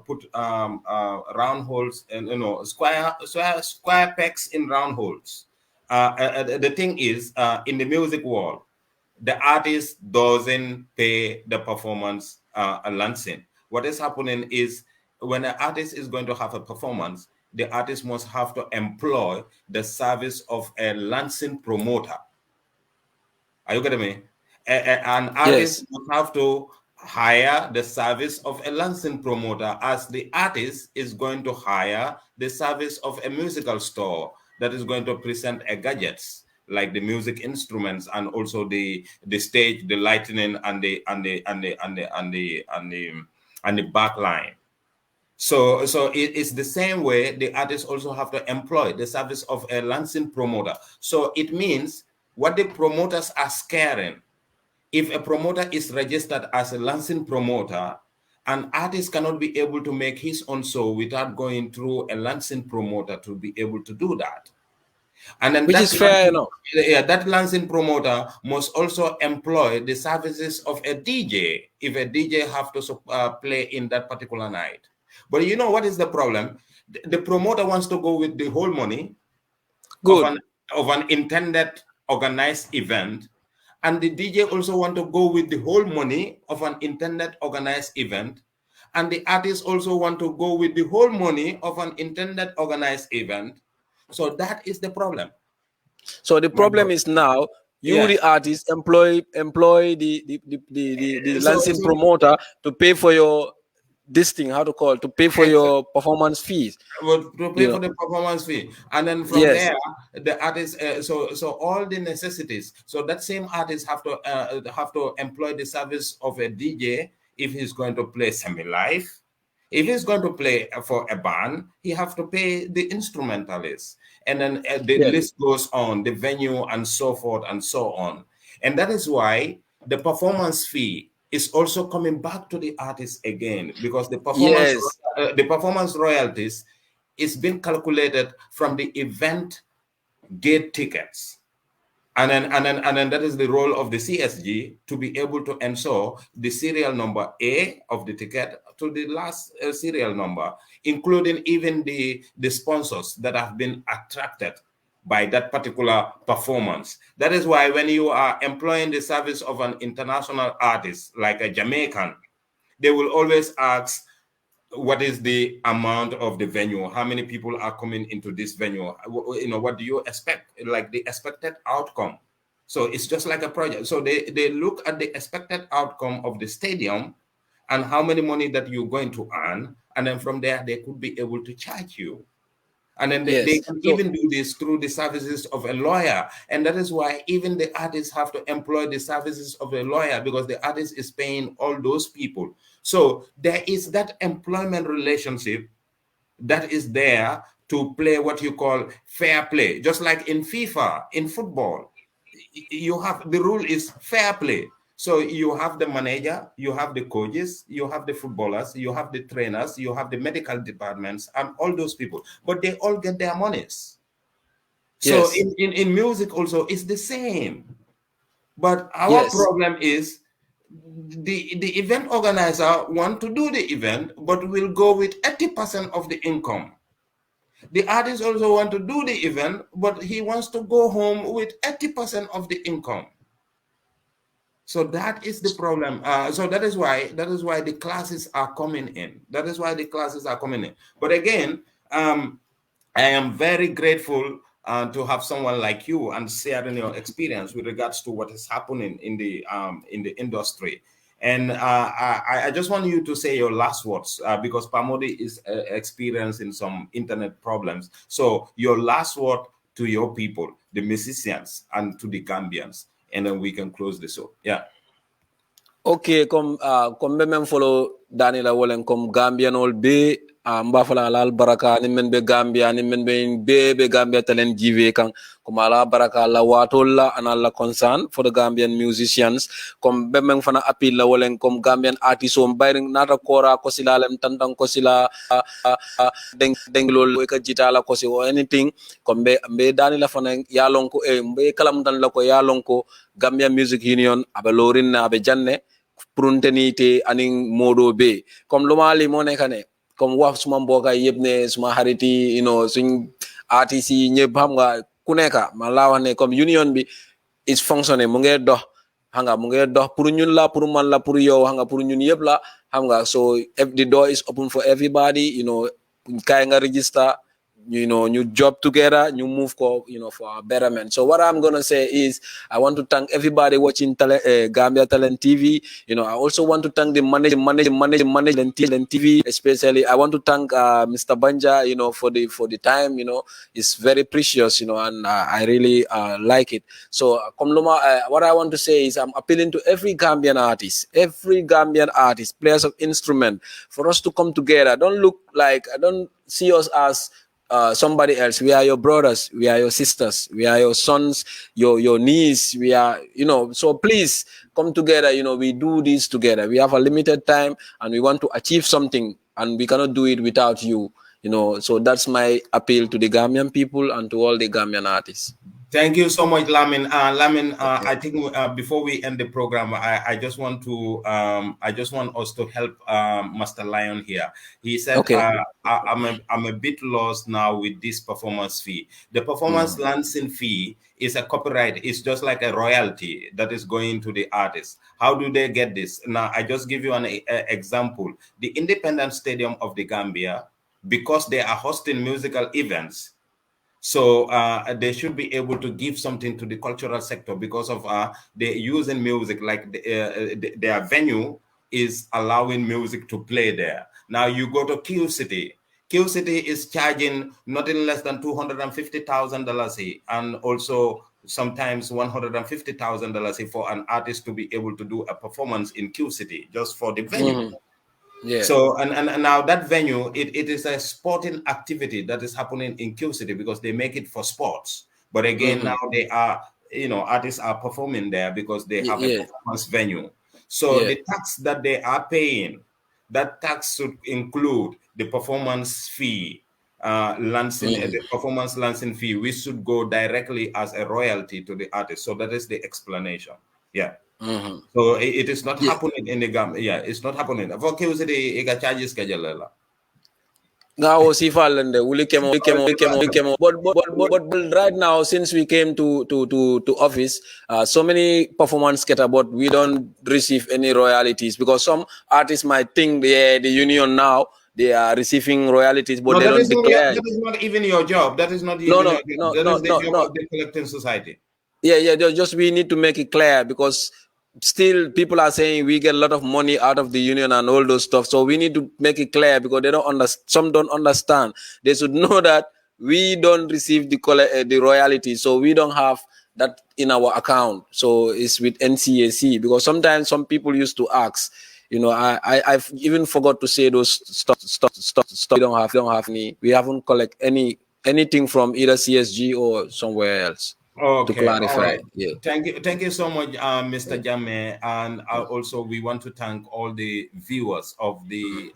put round holes and square pegs in round holes. The thing is, in the music world, the artist doesn't pay the performance lancing. What is happening is, when an artist is going to have a performance, the artist must have to employ the service of a lancing promoter. Are you getting me? An artist must have to hire the service of a lancing promoter, as the artist is going to hire the service of a musical store that is going to present a gadgets, like the music instruments, and also the stage, the lighting, and the back line. So it's the same way the artists also have to employ the service of a lancing promoter. So it means what the promoters are scaring. If a promoter is registered as a lancing promoter, an artist cannot be able to make his own show without going through a lancing promoter to be able to do that. And then which is fair enough. Yeah, that lancing promoter must also employ the services of a DJ if a DJ have to play in that particular night. But you know what is the problem? The promoter wants to go with the whole money of an intended organized event, and the DJ also want to go with the whole money of an intended organized event, and the artist also want to go with the whole money of an intended organized event. So that is the problem. So the problem is now the artist employ the lancing promoter to pay for your to pay for your performance fees. To pay for the performance fee, and then from there the artist. So all the necessities. So that same artist have to employ the service of a DJ if he's going to play semi-live. If he's going to play for a band, he have to pay the instrumentalist. And then the list goes on, the venue and so forth and so on. And that is why the performance fee is also coming back to the artist again, because the performance royalties is being calculated from the event gate tickets. And then that is the role of the CSG to be able to ensure the serial number A of the ticket to the last serial number, including even the sponsors that have been attracted by that particular performance. That is why when you are employing the service of an international artist, like a Jamaican, they will always ask, what is the amount of the venue? How many people are coming into this venue? What do you expect? Like the expected outcome. So it's just like a project. So they look at the expected outcome of the stadium and how many money that you're going to earn. And then from there, they could be able to charge you. And then they can even do this through the services of a lawyer. And that is why even the artists have to employ the services of a lawyer, because the artist is paying all those people. So there is that employment relationship that is there to play what you call fair play. Just like in FIFA, in football, you have the rule is fair play. So you have the manager, you have the coaches, you have the footballers, you have the trainers, you have the medical departments, and all those people. But they all get their monies. So in music also, it's the same. But our problem is the event organizer want to do the event, but will go with 80% of the income. The artist also want to do the event, but he wants to go home with 80% of the income. So that is the problem. So that is why the classes are coming in. That is why the classes are coming in. But again, I am very grateful to have someone like you and sharing your experience with regards to what is happening in the industry. And I just want you to say your last words because Pamodi is experiencing some internet problems. So your last word to your people, the musicians, and to the Gambians, and then we can close the show. Yeah. Okay, comme même follow Daniela Wolen comme Gambian ol be mba fala alal baraka ni men be Gambia ni men be Gambia talent give kan comme ala baraka la watol la anala concern for the Gambian musicians comme be men fana appeal la wolen comme Gambian artists on bayring nata kora ko sila lem tantan ko sila deng lol ka jitala ko si or anything comme be Daniela fana ya lonko be kalam tan la ko ya lonko Gambian Music Union abe lorin na abe janne pruntenite aning modo be comme lomali mo nekane comme wax suma mboka yebne suma hariti suñ artist yi ñepp xam nga ku nekka ma la wax ne comme union bi is fonctionner mu ngi dox xam nga mu ngi dox pour ñun la pour man la pour yow xam nga pour ñun yépp la xam nga so the door is open for everybody kay nga register you job together, you move for our betterment. So what I'm gonna say is, I want to thank everybody watching Gambia Talent TV. I also want to thank the management TV, especially. I want to thank Mr. Banja, for the time. It's very precious, and I really like it. So, what I want to say is, I'm appealing to every Gambian artist, players of instrument, for us to come together. Don't see us as somebody else. We are your brothers, we are your sisters, we are your sons, your niece. We are, so please come together. We do this together. We have a limited time and we want to achieve something, and we cannot do it without you. So that's my appeal to the Gambian people and to all the Gambian artists. Thank you so much, Lamin. I think before we end the program, I just want us to help Master Lion here. He said, okay. I'm a bit lost now with this performance fee. The performance licensing fee is a copyright. It's just like a royalty that is going to the artist. How do they get this? Now, I just give you an example. The Independent Stadium of the Gambia, because they are hosting musical events, so they should be able to give something to the cultural sector because of they using music, like their venue is allowing music to play there. Now you go to Q City. Q City is charging nothing less than $250,000 and also sometimes $150,000 for an artist to be able to do a performance in Q City just for the venue. Yeah. So and now that venue, it is a sporting activity that is happening in Q City because they make it for sports. But again, now they are, artists are performing there because they have a performance venue. So the tax that they are paying, that tax should include the performance fee, the performance licensing fee, which should go directly as a royalty to the artist. So that is the explanation. Yeah. So it is not happening in the Gambia. Yeah, it's not happening. For City, it charges now but right now, since we came to office, so many performance scatter, but we don't receive any royalties because some artists might think the union now they are receiving royalties, but they don't declare. That is not even your job. That is not even your job. That is the job of the collecting society. Yeah. Just we need to make it clear because still people are saying we get a lot of money out of the union and all those stuff. So we need to make it clear because they don't understand. Some don't understand. They should know that we don't receive the royalty, so we don't have that in our account. So it's with NCAC because sometimes some people used to ask. I've even forgot to say those stuff. We don't have any. We haven't collect anything from either CSG or somewhere else. Okay, to clarify. Right. Yeah. Thank you so much, Mr. Jame, and also we want to thank all the viewers of the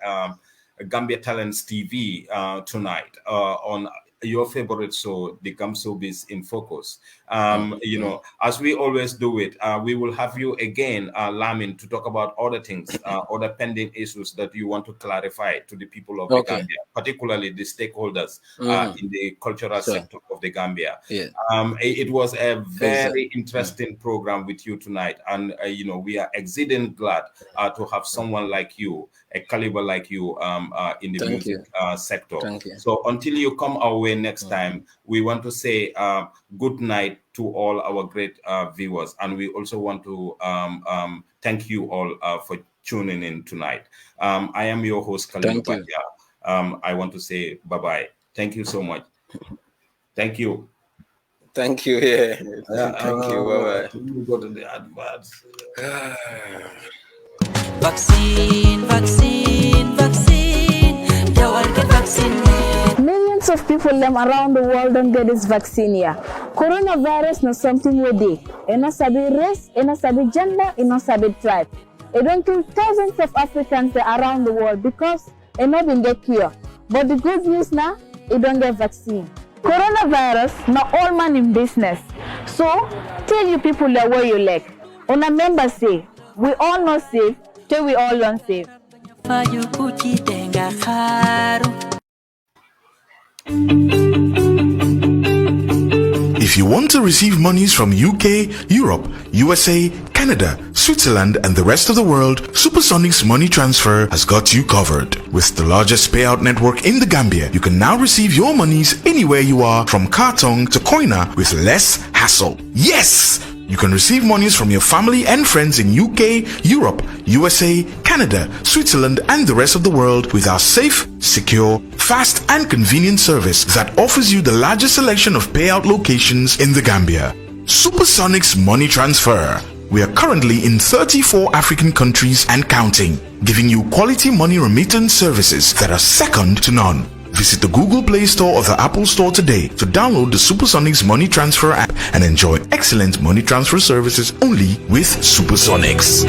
Gambia Talents TV tonight on your favorite show, the Showbiz in Focus. As we always do it, we will have you again, Lamin, to talk about other things, other pending issues that you want to clarify to the people of the Gambia, particularly the stakeholders in the cultural sector of the Gambia. It was a very interesting program with you tonight, and we are exceedingly glad to have someone like you, a caliber like you, in the music sector. So until you come our way next time, we want to say good night to all our great viewers, and we also want to thank you all for tuning in tonight. I am your host, Kalilu Banja. I want to say bye-bye. Thank you so much. Thank you. Thank you. Thank you. Bye-bye. You go to the adverts. Vaccine. The world get vaccinated. Millions of people around the world don't get this vaccine here. Coronavirus not something we do. It not sabi race, it not sabi gender, it not sabi tribe. It don't kill thousands of Africans around the world because it not been get cure. But the good news now, it don't get vaccine. Coronavirus not all man in business. So tell you people that where you like. On a member say, we all not safe till we all not safe. If you want to receive monies from UK, Europe, USA, Canada, Switzerland, and the rest of the world, Supersonics Money Transfer has got you covered. With the largest payout network in the Gambia, you can now receive your monies anywhere you are, from Kartong to Koina, with less hassle. Yes! You can receive monies from your family and friends in UK, Europe, USA, Canada, Switzerland, and the rest of the world with our safe, secure, fast, and convenient service that offers you the largest selection of payout locations in the Gambia. Supersonics Money Transfer. We are currently in 34 African countries and counting, giving you quality money remittance services that are second to none. Visit the Google Play Store or the Apple Store today to download the Supersonics Money Transfer app and enjoy excellent money transfer services only with Supersonics.